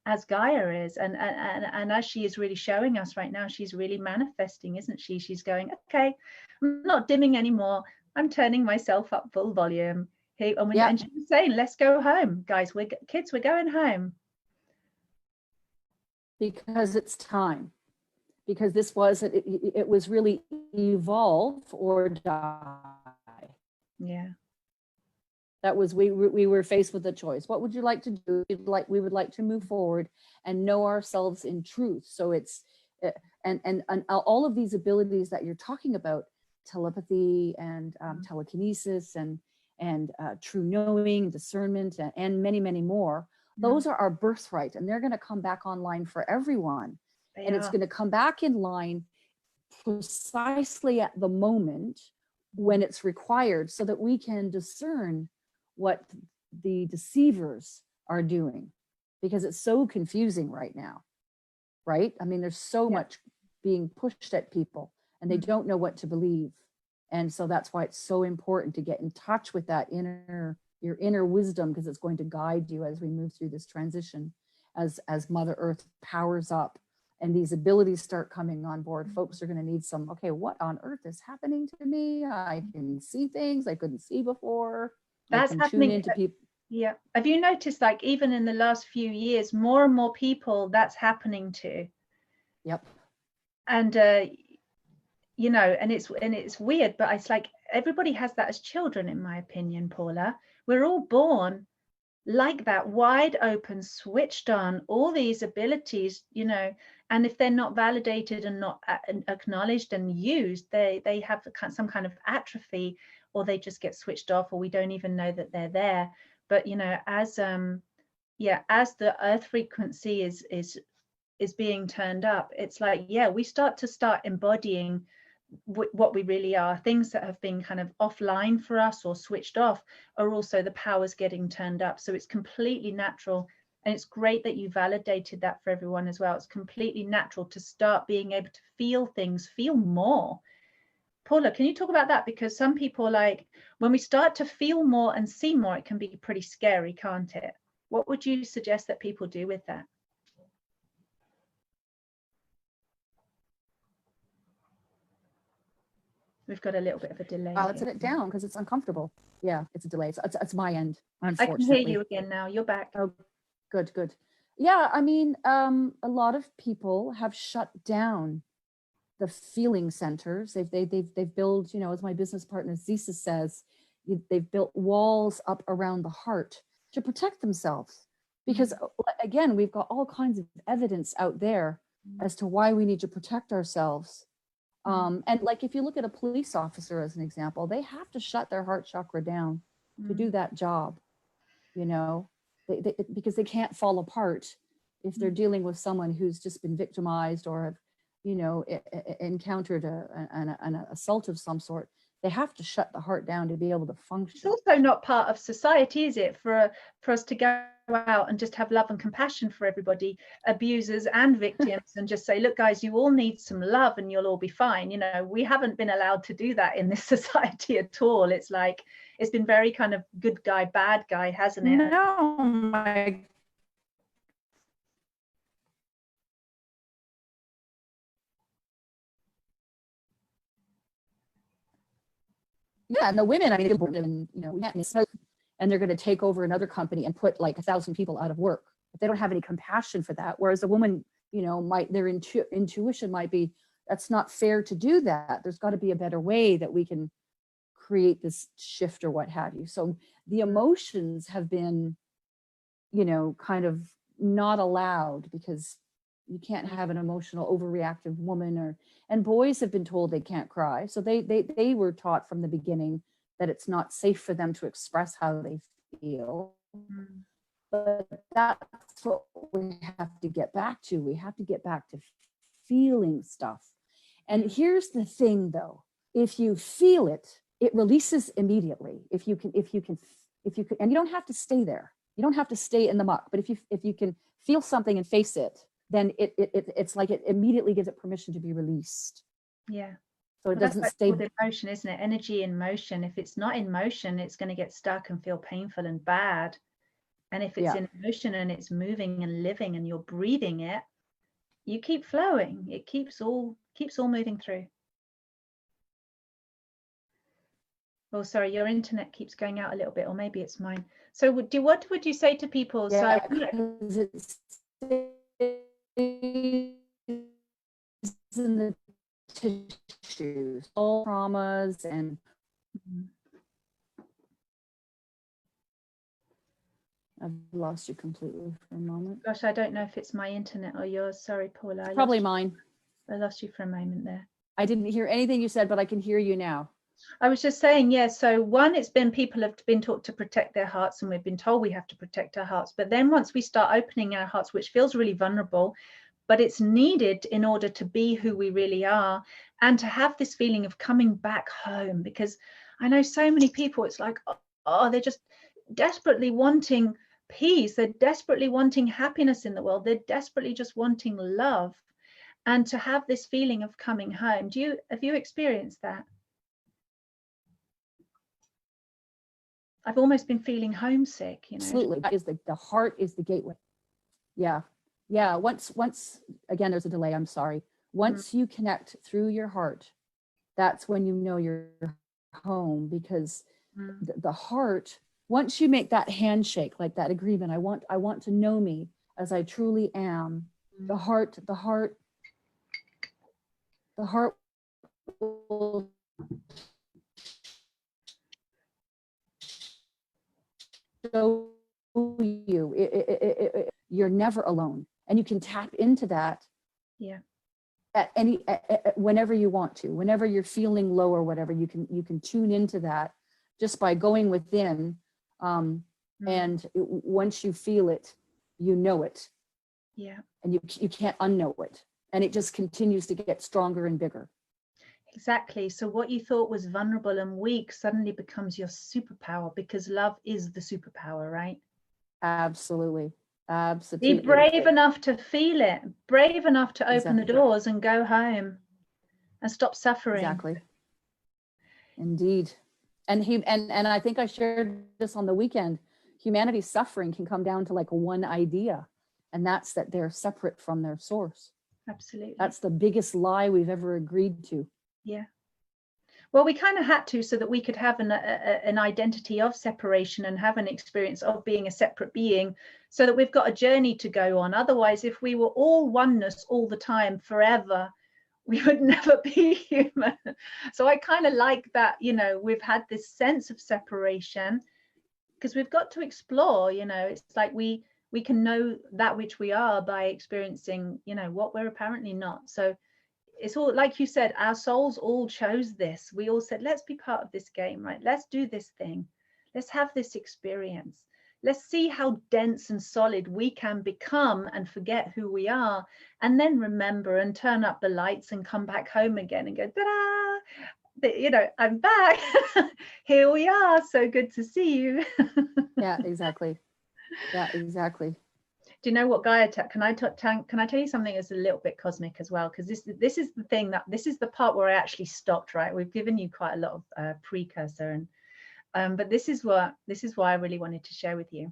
as Gaia is, and as she is really showing us right now, she's really manifesting, isn't she? She's going, okay, I'm not dimming anymore, I'm turning myself up full volume. And she was saying, let's go home, guys, we're going home. Because it's time. Because this was, it was really evolve or die. Yeah. That was, we were faced with a choice. What would you like to do? We would like to move forward and know ourselves in truth. So it's, and all of these abilities that you're talking about, telepathy and telekinesis and true knowing, discernment, and many, many more, those are our birthright, and they're going to come back online for everyone. And it's going to come back in line precisely at the moment when it's required, so that we can discern what the deceivers are doing, because it's so confusing right now, right? I mean, there's so much being pushed at people and they don't know what to believe. And so that's why it's so important to get in touch with that your inner wisdom, because it's going to guide you as we move through this transition, as Mother Earth powers up and these abilities start coming on board. Folks are going to need some, okay, what on earth is happening to me? I can see things I couldn't see before. That's happening. Into people. Yeah. Have you noticed, like, even in the last few years, more and more people that's happening to? Yep. And, and it's weird, but it's like everybody has that as children, in my opinion, Paula. We're all born like that, wide open, switched on, all these abilities, and if they're not validated and not acknowledged and used, they have some kind of atrophy, or they just get switched off, or we don't even know that they're there. But as the earth frequency is being turned up, it's like, we start embodying what we really are. Things that have been kind of offline for us or switched off are also the powers getting turned up. So it's completely natural, and it's great that you validated that for everyone as well. It's completely natural to start being able to feel things, feel more. Paula, can you talk about that? Because some people, like, when we start to feel more and see more, it can be pretty scary, can't it? What would you suggest that people do with that? We've got a little bit of a delay. Let's set it down because it's uncomfortable. Yeah, it's a delay. It's my end, unfortunately. I can hear you again now. You're back. Oh, good. Yeah, I mean, a lot of people have shut down the feeling centers. They've built, as my business partner Zisa says, they've built walls up around the heart to protect themselves. Because again, we've got all kinds of evidence out there as to why we need to protect ourselves. And like, if you look at a police officer as an example, they have to shut their heart chakra down to do that job, because they can't fall apart if they're dealing with someone who's just been victimized or have, encountered an assault of some sort. They have to shut the heart down to be able to function. It's also not part of society, is it, for us to go out and just have love and compassion for everybody, abusers and victims, and just say, look, guys, you all need some love and you'll all be fine. We haven't been allowed to do that in this society at all. It's like, it's been very kind of good guy, bad guy, hasn't it? No, my yeah, and the women, I mean, and they're going to take over another company and put like 1,000 people out of work. But they don't have any compassion for that. Whereas a woman, their intuition might be, that's not fair to do that. There's got to be a better way that we can create this shift or what have you. So the emotions have been you know, kind of not allowed, because you can't have an emotional overreactive woman, and boys have been told they can't cry. So they were taught from the beginning that it's not safe for them to express how they feel. Mm. But that's what we have to get back to. We have to get back to feeling stuff. And here's the thing though, if you feel it, it releases immediately. If you can, and you don't have to stay there. You don't have to stay in the muck, but if you can feel something and face it, then it's like it immediately gives it permission to be released. Yeah. So it doesn't stay. With emotion, isn't it? Energy in motion. If it's not in motion, it's going to get stuck and feel painful and bad. And if it's in motion and it's moving and living and you're breathing it, you keep flowing. It keeps all moving through. Oh, sorry, your internet keeps going out a little bit, or maybe it's mine. So what would you say to people? Yeah, So it's in the tissues, all traumas and I've lost you completely for a moment. Gosh, I don't know if it's my internet or yours. Sorry, Paula. It's probably mine. I lost you for a moment there. I didn't hear anything you said, but I can hear you now. I was just saying, yeah, so one, it's been people have been taught to protect their hearts, and we've been told we have to protect our hearts. But then once we start opening our hearts, which feels really vulnerable, but it's needed in order to be who we really are and to have this feeling of coming back home. Because I know so many people, it's like, oh, they're just desperately wanting peace. They're desperately wanting happiness in the world. They're desperately just wanting love. And to have this feeling of coming home. Have you experienced that? I've almost been feeling homesick, you know. Absolutely. Is the heart is the gateway. Yeah. Yeah. Once again, there's a delay. I'm sorry. Once you connect through your heart, that's when you know you're home, because the heart, once you make that handshake, like that agreement, I want to know me as I truly am. The heart will show you you're never alone, and you can tap into that at whenever you want to, whenever you're feeling low or whatever. You can tune into that just by going within, and once you feel it, you know it, and you can't unknow it, and it just continues to get stronger and bigger. Exactly. So what you thought was vulnerable and weak suddenly becomes your superpower, because love is the superpower, right? Absolutely. Absolutely. Be brave enough to feel it, brave enough to open the doors and go home and stop suffering. Exactly. Indeed. And I think I shared this on the weekend. Humanity's suffering can come down to like one idea, and that's that they're separate from their source. Absolutely. That's the biggest lie we've ever agreed to. Yeah. Well, we kind of had to, so that we could have an identity of separation and have an experience of being a separate being, so that we've got a journey to go on. Otherwise, if we were all oneness all the time forever, we would never be human. So I kind of like that, you know, we've had this sense of separation, because we've got to explore, you know. It's like we can know that which we are by experiencing, you know, what we're apparently not. So it's all, like you said, our souls all chose this. We all said, let's be part of this game, right? Let's do this thing. Let's have this experience. Let's see how dense and solid we can become and forget who we are, and then remember and turn up the lights and come back home again and go, ta-da! You know, I'm back. Here we are. So good to see you. Yeah, exactly. Yeah, exactly. Do you know what, Gaia? Can I tell you something that's a little bit cosmic as well? Because this is the thing, that this is the part where I actually stopped. Right, we've given you quite a lot of precursor, and but this is why I really wanted to share with you.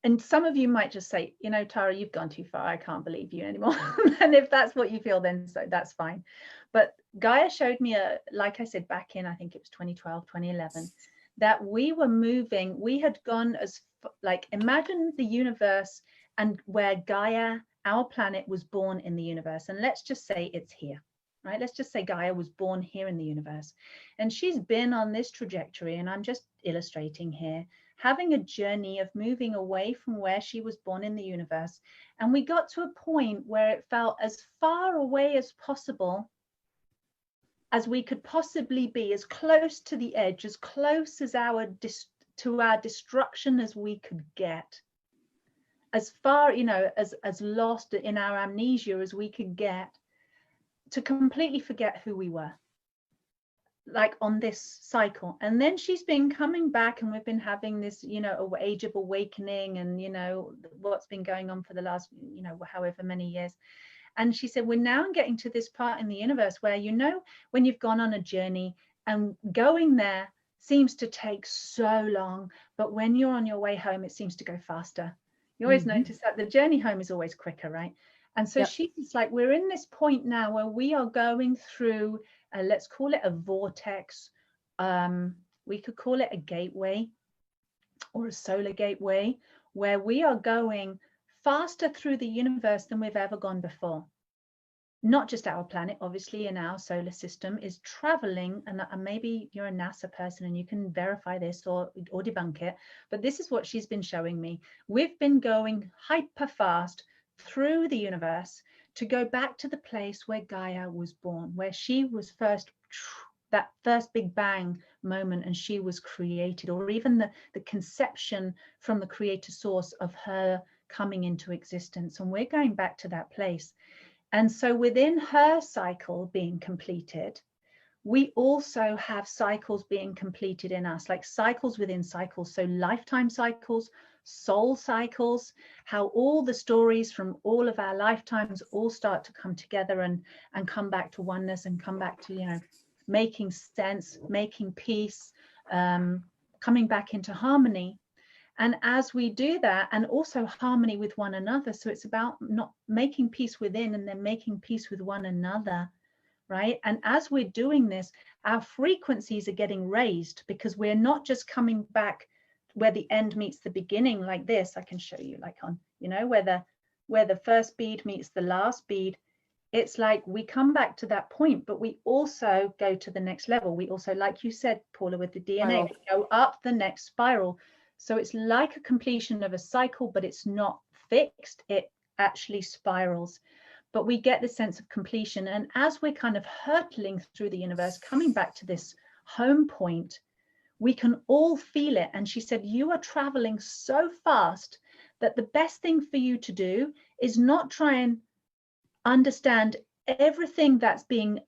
And some of you might just say, you know, Tara, you've gone too far. I can't believe you anymore. And if that's what you feel, then so that's fine. But Gaia showed me like I said, back in, I think it was 2012, 2011. That we were moving, we had gone as, like, imagine the universe and where Gaia, our planet, was born in the universe. And let's just say it's here, right? Let's just say Gaia was born here in the universe. And she's been on this trajectory, and I'm just illustrating here. having a journey of moving away from where she was born in the universe. And we got to a point where it felt as far away as possible as we could possibly be, as close to the edge, as close as to our destruction as we could get, as far, you know, as lost in our amnesia as we could get, to completely forget who we were, like on this cycle. And then she's been coming back, and we've been having this, you know, age of awakening, and, you know, what's been going on for the last, you know, however many years. And she said, we're now getting to this part in the universe where, you know, when you've gone on a journey and going there seems to take so long, but when you're on your way home, it seems to go faster. You always notice that the journey home is always quicker, right? And so she's like, we're in this point now where we are going through, let's call it a vortex. We could call it a gateway or a solar gateway, where we are going faster through the universe than we've ever gone before. Not just our planet, obviously, in our solar system is traveling, and maybe you're a NASA person and you can verify this or debunk it, but this is what she's been showing me. We've been going hyper fast through the universe to go back to the place where Gaia was born, where she was first, that first big bang moment, and she was created, or even the conception from the creator source of her coming into existence. And we're going back to that place. And so within her cycle being completed, we also have cycles being completed in us, like cycles within cycles. So lifetime cycles, soul cycles, how all the stories from all of our lifetimes all start to come together and come back to oneness, and come back to, you know, making sense, making peace, coming back into harmony. And as we do that, and also harmony with one another, so it's about not making peace within and then making peace with one another, right? And as we're doing this, our frequencies are getting raised, because we're not just coming back where the end meets the beginning like this. I can show you, like on, you know, where the first bead meets the last bead. It's like we come back to that point, but we also go to the next level. We also, like you said, Paula, with the DNA, we go up the next spiral. So it's like a completion of a cycle, but it's not fixed. It actually spirals, but we get the sense of completion. And as we're kind of hurtling through the universe, coming back to this home point, we can all feel it. And she said, you are traveling so fast that the best thing for you to do is not try and understand everything that's being,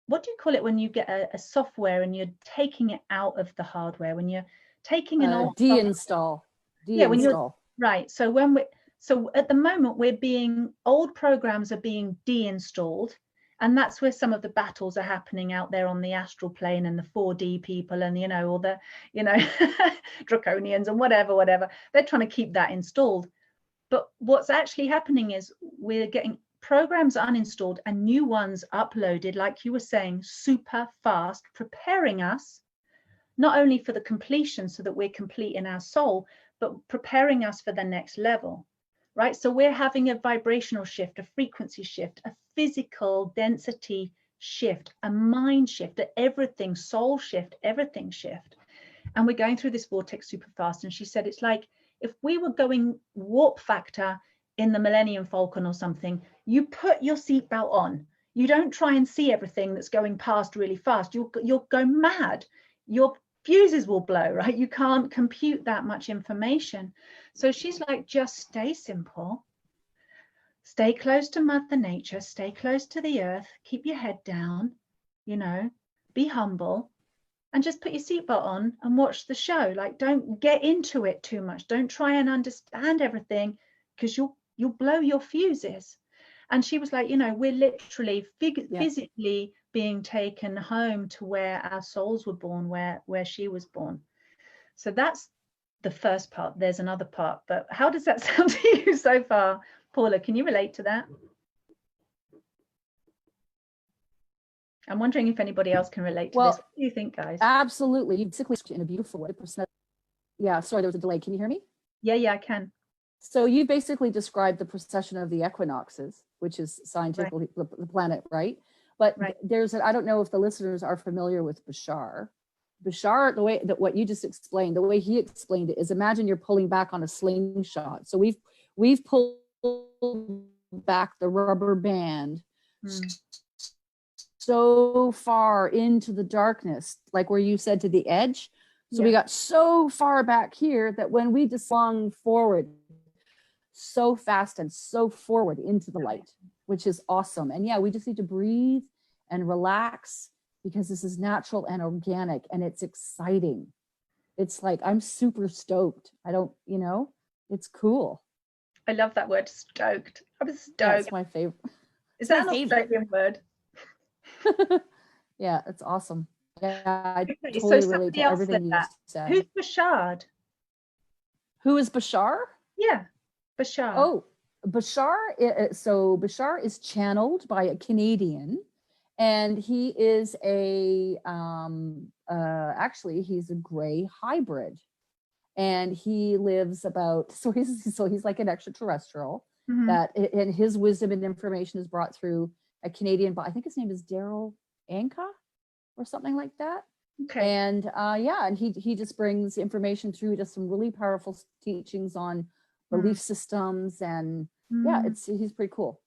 what do you call it when you get a software and you're taking it out of the hardware, when you're taking an old deinstall. Yeah, when you're right. So at the moment, old programs are being deinstalled, and that's where some of the battles are happening out there on the astral plane, and the 4D people, and, you know, all the, you know, draconians and whatever. They're trying to keep that installed. But what's actually happening is we're getting programs uninstalled and new ones uploaded, like you were saying, super fast, preparing us not only for the completion, so that we're complete in our soul, but preparing us for the next level, right? So we're having a vibrational shift, a frequency shift, a physical density shift, a mind shift, everything, soul shift, everything shift. And we're going through this vortex super fast. And she said, it's like if we were going warp factor in the Millennium Falcon or something, you put your seatbelt on. You don't try and see everything that's going past really fast. You'll go mad. Your fuses will blow, right? You can't compute that much information. So she's like, just stay simple, stay close to Mother Nature, stay close to the earth, keep your head down, you know, be humble, and just put your seatbelt on and watch the show. Like, don't get into it too much. Don't try and understand everything, because you'll blow your fuses. And she was like, you know, we're literally physically being taken home to where our souls were born, where she was born. So that's the first part. There's another part, but how does that sound to you so far? Paula, can you relate to that? I'm wondering if anybody else can relate to this. What do you think, guys? Absolutely. You basically in a beautiful way. Yeah, sorry, there was a delay. Can you hear me? Yeah, I can. So you basically described the precession of the equinoxes, which is scientifically the planet, right? But there's I don't know if the listeners are familiar with Bashar, Bashar, the way that what you just explained, the way he explained it is, imagine you're pulling back on a slingshot. So we've pulled back the rubber band so far into the darkness, like where you said to the edge. So we got so far back here that when we just swung forward so fast and so forward into the light, which is awesome. And yeah, we just need to breathe and relax, because this is natural and organic and it's exciting. It's like, I'm super stoked. It's cool. I love that word, stoked. I was stoked. Yeah, it's my favorite. Is that an Australian word? Yeah, it's awesome. Yeah, I Okay, totally relate to everything you said. Who's Bashar? Who is Bashar? Yeah, Bashar. Oh, Bashar. So Bashar is channeled by a Canadian, and he is actually he's a gray hybrid, and he lives about, so he's like an extraterrestrial that, and his wisdom and information is brought through a Canadian, but I think his name is Daryl Anka or something like that. Okay. And and he just brings information through, just some really powerful teachings on belief systems, and he's pretty cool.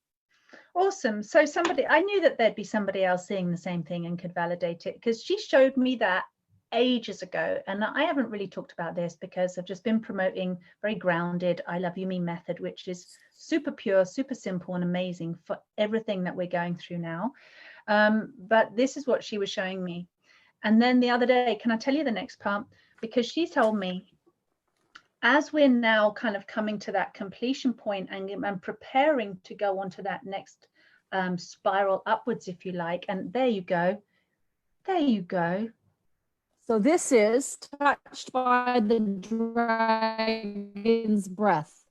Awesome. So I knew that there'd be somebody else seeing the same thing and could validate it, because she showed me that ages ago. And I haven't really talked about this because I've just been promoting very grounded I Love You Me method, which is super pure, super simple and amazing for everything that we're going through now. But this is what she was showing me. And then the other day, can I tell you the next part? Because she told me, as we're now kind of coming to that completion point and preparing to go on to that next spiral upwards, if you like. And there you go. There you go. So this is Touched by the Dragon's Breath,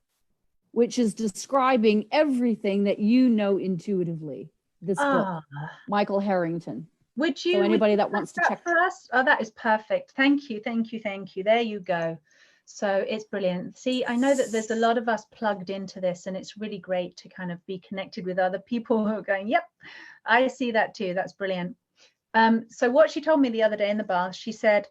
which is describing everything that you know intuitively. This book, Michael Harrington. Would you? So anybody that wants to check for us? Oh, that is perfect. Thank you, thank you, thank you. There you go. So it's brilliant. See, I know that there's a lot of us plugged into this, and it's really great to kind of be connected with other people who are going, yep, I see that too. That's brilliant. So what she told me the other day in the bath, she said,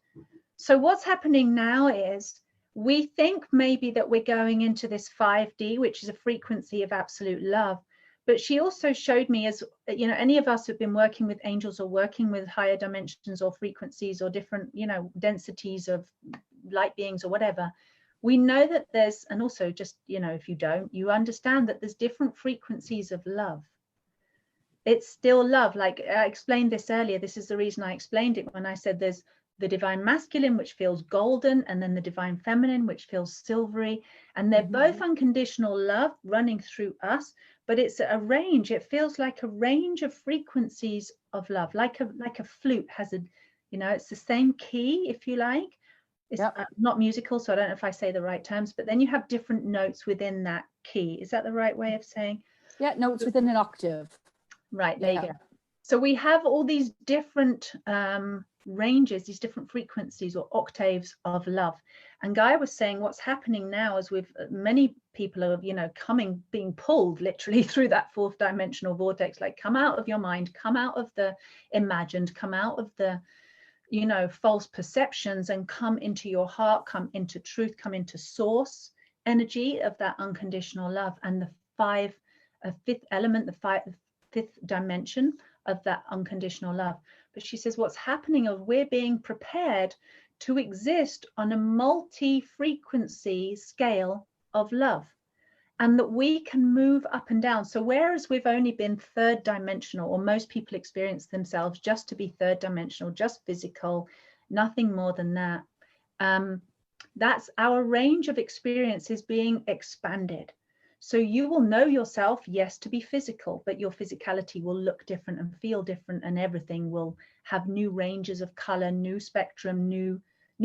so what's happening now is we think maybe that we're going into this 5D, which is a frequency of absolute love. But she also showed me, as you know, any of us who've been working with angels or working with higher dimensions or frequencies or different, densities of light beings or whatever, we know that there's, and also just, if you don't, you understand that there's different frequencies of love. It's still love. Like I explained this earlier. This is the reason I explained it when I said there's the divine masculine, which feels golden, and then the divine feminine, which feels silvery. And they're both unconditional love running through us, but it's a range. It feels like a range of frequencies of love, like a flute has a, it's the same key, if you like. It's not musical, so I don't know if I say the right terms, but then you have different notes within that key. Is that the right way of saying? Yeah, notes within an octave. Right, there you go. So we have all these different ranges, these different frequencies or octaves of love. And Gaia was saying what's happening now is with many people are, being pulled literally through that fourth dimensional vortex, like come out of your mind, come out of the imagined, come out of the, false perceptions, and come into your heart, come into truth, come into source energy of that unconditional love. And the fifth element, the fifth dimension of that unconditional love. But she says what's happening is we're being prepared to exist on a multi-frequency scale of love, and that we can move up and down. So whereas we've only been third dimensional, or most people experience themselves just to be third dimensional, just physical, nothing more than that, that's our range of experience is being expanded. So you will know yourself, yes, to be physical, but your physicality will look different and feel different, and everything will have new ranges of color, new spectrum, new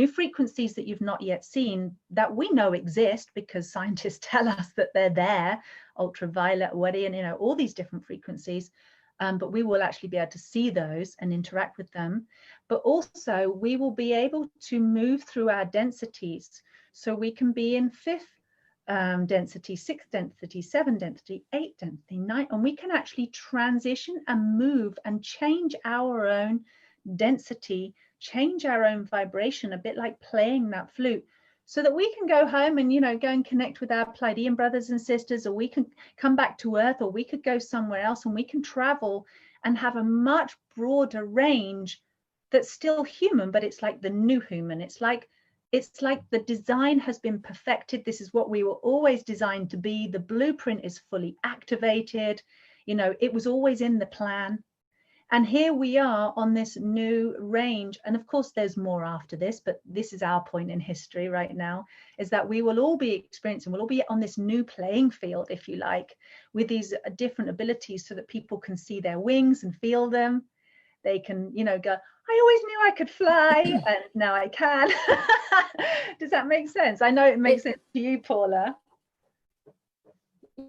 frequencies that you've not yet seen, that we know exist because scientists tell us that they're there, ultraviolet, and all these different frequencies. But we will actually be able to see those and interact with them. But also we will be able to move through our densities. So we can be in fifth density, sixth density, seventh density, eighth density, ninth, and we can actually transition and move and change our own density change our own vibration, a bit like playing that flute, so that we can go home and, you know, go and connect with our Pleiadian brothers and sisters, or we can come back to Earth, or we could go somewhere else and we can travel and have a much broader range that's still human, but it's like the new human. It's like the design has been perfected. This is what we were always designed to be. The blueprint is fully activated. You know, it was always in the plan. And here we are on this new range. And of course, there's more after this, but this is our point in history right now, is that we will all be experiencing, we'll all be on this new playing field, if you like, with these different abilities, so that people can see their wings and feel them. They can, you know, go, I always knew I could fly, and now I can. Does that make sense? I know it makes sense to you, Paula.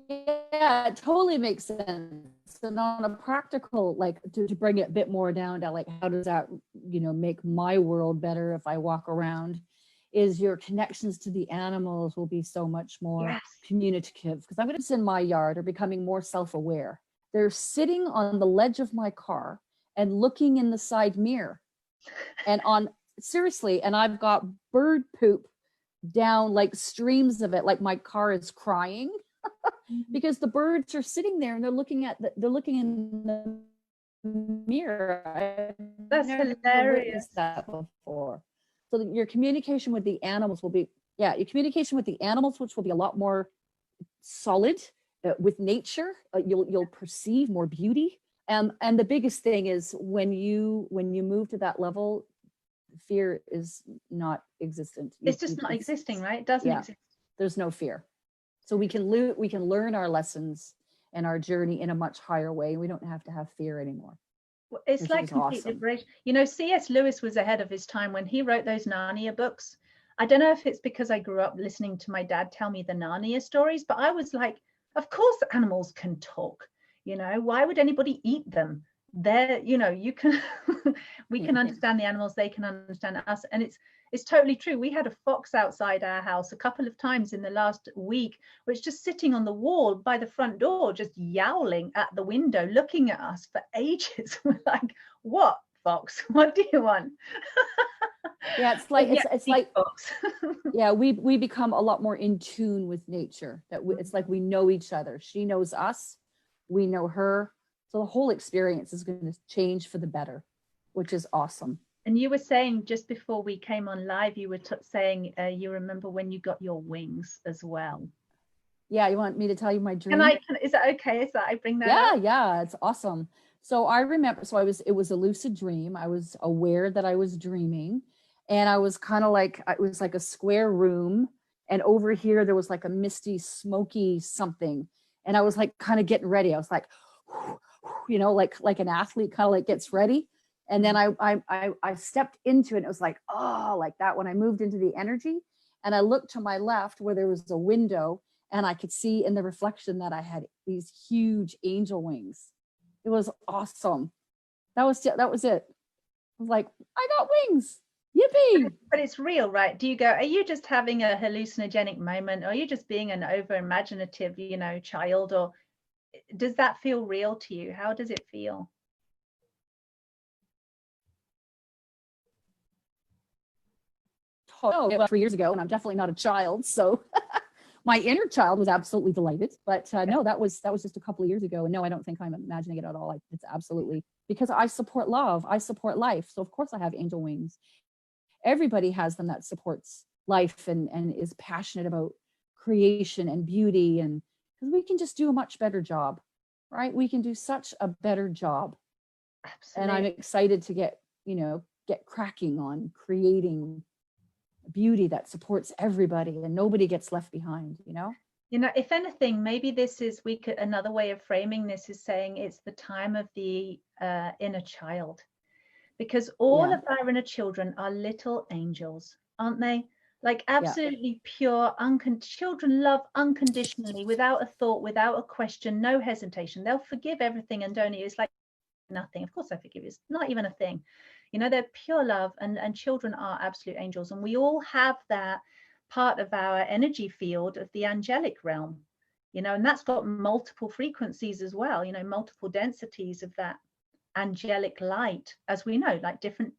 Yeah, it totally makes sense. And on a practical, like to bring it a bit more down to like, how does that, you know, make my world better if I walk around, is your connections to the animals will be so much more communicative. Because I'm going to in my yard are becoming more self-aware. They're sitting on the ledge of my car and looking in the side mirror, and on seriously, and I've got bird poop down, like streams of it, like my car is crying. Because the birds are sitting there and they're looking in the mirror. That's hilarious. That before. So that your communication with the animals will be, your communication with the animals, which will be a lot more solid. With nature, you'll perceive more beauty. And the biggest thing is when you move to that level, fear is not existent. It's just not existing, right? It doesn't exist. There's no fear. So we can learn our lessons and our journey in a much higher way. We don't have to have fear anymore. Well, it's like complete liberation. You know, C.S. Lewis was ahead of his time when he wrote those Narnia books. I don't know if it's because I grew up listening to my dad tell me the Narnia stories, but I was like, of course animals can talk. You know, why would anybody eat them? They're, you know, you can, we can understand the animals, they can understand us. And it's totally true. We had a fox outside our house a couple of times in the last week, which just sitting on the wall by the front door, just yowling at the window, looking at us for ages. We're like, what, fox? What do you want? Yeah, it's like it's like yeah, we become a lot more in tune with nature. It's like we know each other. She knows us, we know her. So the whole experience is going to change for the better, which is awesome. And you were saying just before we came on live, you were saying you remember when you got your wings as well. Yeah, you want me to tell you my dream? Is that okay? Is that I bring that up? Yeah, it's awesome. So I remember, it was a lucid dream. I was aware that I was dreaming, and I was kind of like, it was like a square room, and over here there was like a misty, smoky something, and I was like kind of getting ready. I was like, you know, like an athlete kind of like gets ready. And then I stepped into it, and it was like, oh, like that when I moved into the energy. And I looked to my left where there was a window, and I could see in the reflection that I had these huge angel wings. It was awesome. That was it. I was like, I got wings. Yippee. But it's real, right? Do you go, are you just having a hallucinogenic moment? Or are you just being an over imaginative, you know, child? Or does that feel real to you? How does it feel? Oh, well, 3 years ago, and I'm definitely not a child, so my inner child was absolutely delighted. But no, that was just a couple of years ago, and no, I don't think I'm imagining it at all. It's absolutely, because I support love, I support life, so of course I have angel wings. Everybody has them that supports life and is passionate about creation and beauty, and because we can just do a much better job, right? We can do such a better job. Absolutely. And I'm excited to get cracking on creating beauty that supports everybody and nobody gets left behind, you know? You know, if anything, maybe this is, another way of framing this is saying it's the time of the inner child, because all of our inner children are little angels, aren't they? Like absolutely pure, children love unconditionally, without a thought, without a question, no hesitation. They'll forgive everything and don't. It's like nothing. Of course I forgive you. It's not even a thing. You know, they're pure love, and children are absolute angels. And we all have that part of our energy field of the angelic realm, you know, and that's got multiple frequencies as well, you know, multiple densities of that angelic light, as we know, like different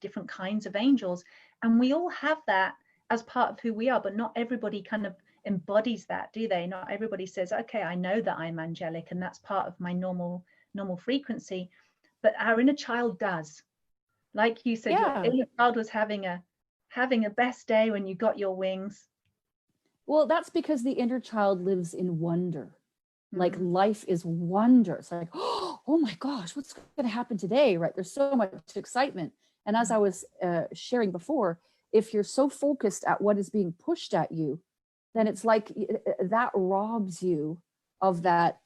different kinds of angels, and we all have that as part of who we are, but not everybody kind of embodies that, do they? Not everybody says, okay, I know that I'm angelic and that's part of my normal frequency, but our inner child does. Like you said, your inner child was having a best day when you got your wings. Well, that's because the inner child lives in wonder. Like life is wonder. It's like, oh my gosh, what's going to happen today, right? There's so much excitement. And as I was sharing before, if you're so focused at what is being pushed at you, then it's like that robs you of that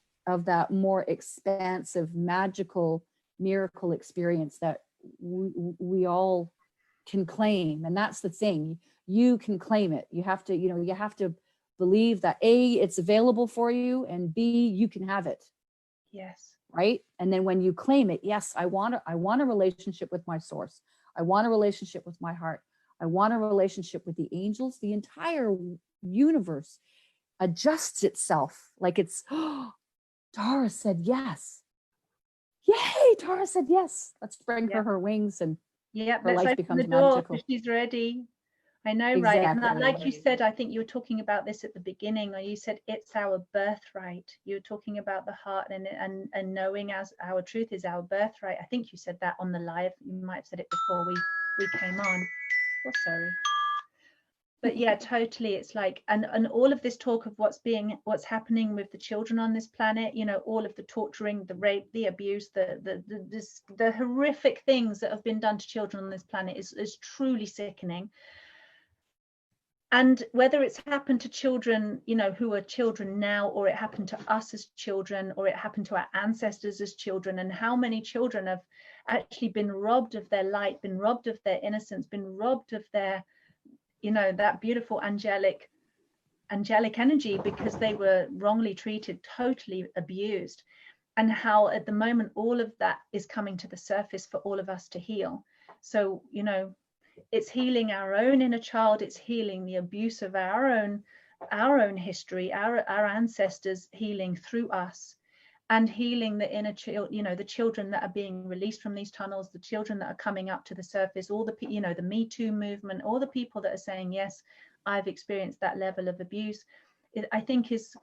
more expansive, magical, miracle experience that we all can claim. And that's the thing, you can claim it. You have to, you have to believe that A, it's available for you, and B, you can have it. Yes. Right. And then when you claim it, yes, I want a relationship with my source. I want a relationship with my heart. I want a relationship with the angels. The entire universe adjusts itself. Like it's, Tara said yes. Yay, Tara said yes. Let's bring her wings, and her life becomes magical. She's ready. I know, exactly. right? And that, like you said, I think you were talking about this at the beginning, or you said it's our birthright. You were talking about the heart and knowing as our truth is our birthright. I think you said that on the live. You might have said it before we came on. Oh, sorry. But yeah, totally. It's like, and all of this talk of what's happening with the children on this planet, all of the torturing, the rape, the abuse, the horrific things that have been done to children on this planet is truly sickening. And whether it's happened to children, who are children now, or it happened to us as children, or it happened to our ancestors as children, and how many children have actually been robbed of their light, been robbed of their innocence, been robbed of their, that beautiful angelic energy because they were wrongly treated, totally abused. And how at the moment all of that is coming to the surface for all of us to heal. So, it's healing our own inner child, it's healing the abuse of our own history, our ancestors healing through us, and healing the inner child, the children that are being released from these tunnels, the children that are coming up to the surface, all the the Me Too movement, all the people that are saying, yes, I've experienced that level of abuse. I think is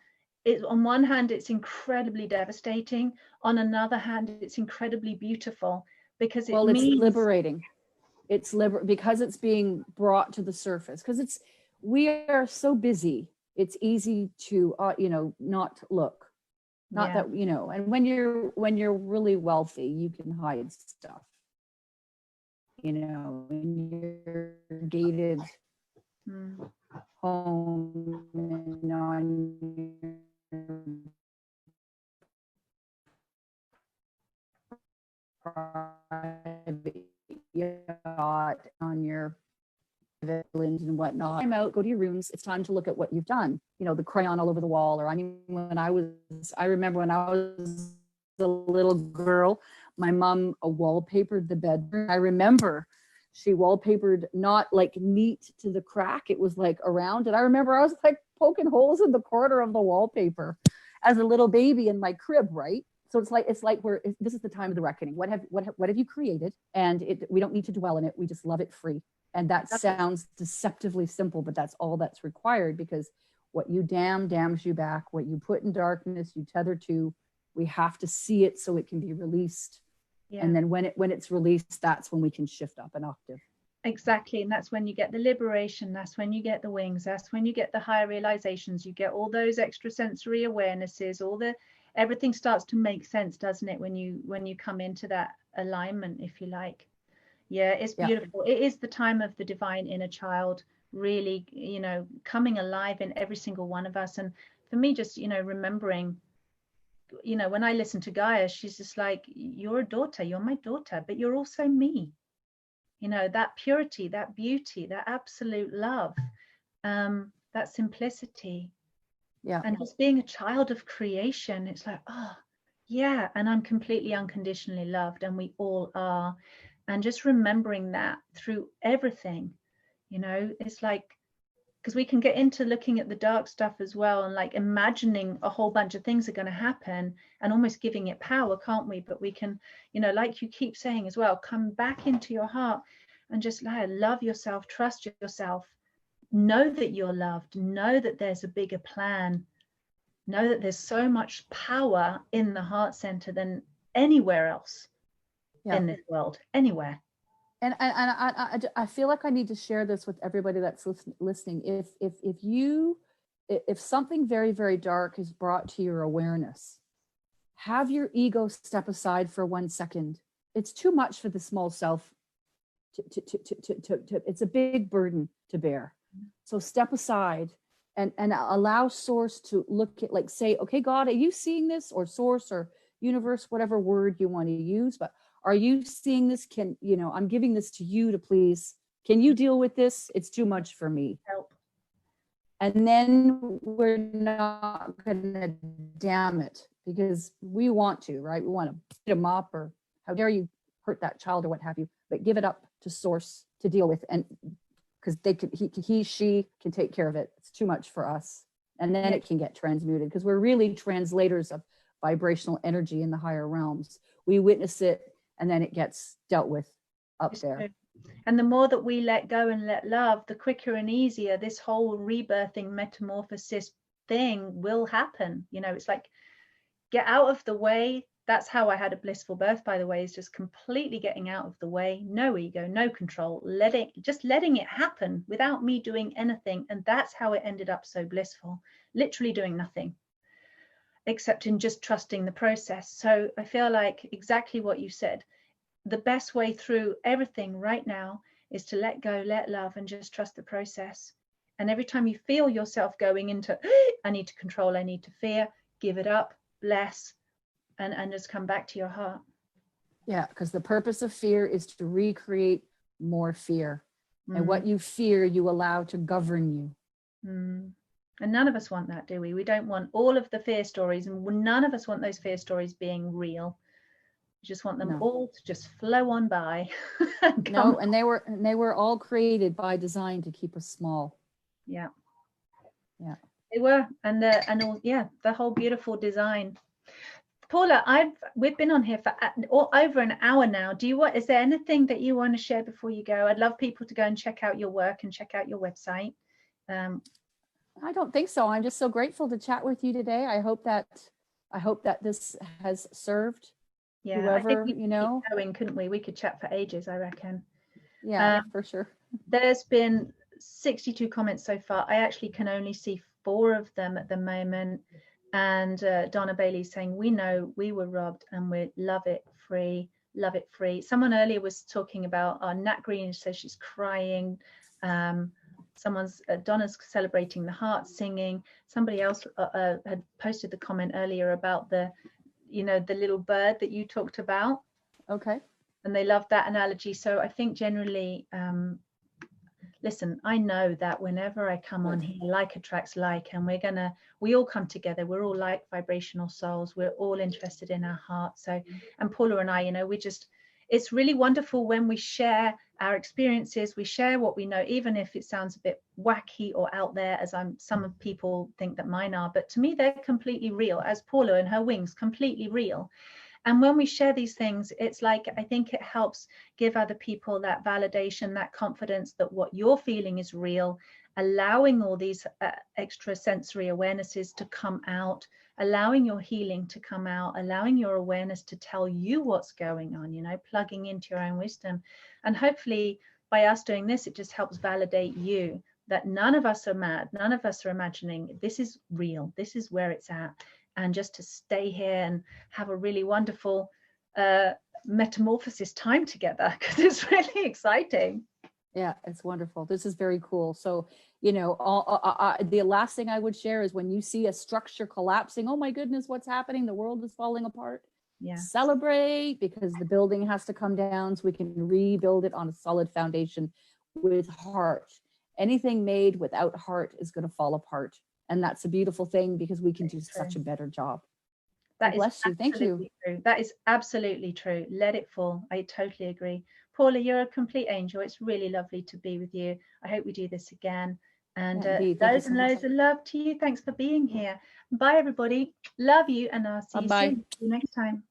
on one hand it's incredibly devastating, on another hand it's incredibly beautiful, because it's liberating. It's because it's being brought to the surface, because we are so busy, it's easy to not look, that and when you're really wealthy, you can hide stuff, in your gated home, and on your private yacht, on your island and whatnot. Time out, go to your rooms. It's time to look at what you've done. The crayon all over the wall. Or I remember when I was a little girl, my mom wallpapered the bedroom. I remember she wallpapered not like neat to the crack. It was like around. And I remember I was like poking holes in the corner of the wallpaper as a little baby in my crib, right? So it's like this is the time of the reckoning. What have you created? And we don't need to dwell in it. We just love it free. And that sounds deceptively simple, but that's all that's required, because what you damns you back. What you put in darkness, you tether to. We have to see it so it can be released. Yeah. And then when it's released, that's when we can shift up an octave. Exactly. And that's when you get the liberation. That's when you get the wings. That's when you get the higher realizations. You get all those extrasensory awarenesses, everything starts to make sense, doesn't it? When you come into that alignment, if you like. Yeah, it's beautiful. Yeah. It is the time of the divine inner child really, coming alive in every single one of us. And for me, just, remembering, when I listen to Gaia, she's just like, you're a daughter, you're my daughter, but you're also me. That purity, that beauty, that absolute love, that simplicity. Yeah. And just being a child of creation, it's like, oh, yeah. And I'm completely unconditionally loved, and we all are. And just remembering that through everything, it's like because we can get into looking at the dark stuff as well, and like imagining a whole bunch of things are going to happen and almost giving it power, can't we? But we can, you know, like you keep saying as well, come back into your heart and just love yourself, trust yourself, know that you're loved, know that there's a bigger plan, know that there's so much power in the heart center than anywhere else in this world, anywhere. And I feel like I need to share this with everybody that's listening. If something very, very dark is brought to your awareness, have your ego step aside for 1 second. It's too much for the small self. It's a big burden to bear. So step aside and allow source to look at, like, say, okay, God, are you seeing this? Or source or universe, whatever word you want to use, but are you seeing this? Can, you know, I'm giving this to you to please, can you deal with this? It's too much for me. Help. And then we're not going to damn it, because we want to, right? We want to beat them up, or how dare you hurt that child or what have you, but give it up to source to deal with. And because they could, she can take care of it. It's too much for us. And then it can get transmuted, because we're really translators of vibrational energy in the higher realms. We witness it, and then it gets dealt with up there. And the more that we let go and let love, the quicker and easier this whole rebirthing metamorphosis thing will happen. You know, it's like, get out of the way. That's how I had a blissful birth, by the way, is just completely getting out of the way. No ego, no control, just letting it happen without me doing anything. And that's how it ended up so blissful, literally doing nothing, except in just trusting the process. So I feel like exactly what you said, the best way through everything right now is to let go, let love, and just trust the process. And every time you feel yourself going into, I need to control, I need to fear, give it up, bless, and just come back to your heart. Yeah, because the purpose of fear is to recreate more fear. And what you fear, you allow to govern you. And none of us want that, do we? We don't want all of the fear stories, and none of us want those fear stories being real. We just want them all to just flow on by. And they were all created by design to keep us small. Yeah. They were, the whole beautiful design. Paula, we've been on here for over an hour now. Is there anything that you want to share before you go? I'd love people to go and check out your work and check out your website. I don't think so. I'm just so grateful to chat with you today. I hope that this has served whoever, I think we could keep going, couldn't we? We could chat for ages, I reckon. Yeah, for sure. There's been 62 comments so far. I actually can only see 4 of them at the moment. And Donna Bailey's saying, we know we were robbed and we love it free. Someone earlier was talking about Nat Green says she's crying. Donna's celebrating the heart singing. Somebody else had posted the comment earlier about the little bird that you talked about. Okay. And they loved that analogy. So I think generally, listen, I know that whenever I come on here, like attracts like, and we all come together. We're all like vibrational souls. We're all interested in our heart. So, and Paula and I, it's really wonderful when we share our experiences, we share what we know, even if it sounds a bit wacky or out there, as some people think that mine are, but to me, they're completely real, as Paula and her wings, completely real. And when we share these things, it's like, I think it helps give other people that validation, that confidence that what you're feeling is real, allowing all these extra sensory awarenesses to come out, allowing your healing to come out, allowing your awareness to tell you what's going on, plugging into your own wisdom. And hopefully by us doing this, it just helps validate you that none of us are mad, none of us are imagining. This is real, this is where it's at. And just to stay here and have a really wonderful metamorphosis time together, because it's really exciting. Yeah, it's wonderful. This is very cool. So, the last thing I would share is when you see a structure collapsing, oh my goodness, what's happening? The world is falling apart. Yeah. Celebrate, because the building has to come down so we can rebuild it on a solid foundation with heart. Anything made without heart is going to fall apart. And that's a beautiful thing, because we can do such a better job. That bless you. Thank you. True. That is absolutely true. Let it fall. I totally agree. Paula, you're a complete angel. It's really lovely to be with you. I hope we do this again. And Yeah, indeed. Thank you loads so and much. loads of love to you. Thanks for being here. Bye, everybody. Love you, and I'll see you Bye-bye. soon. See you next time.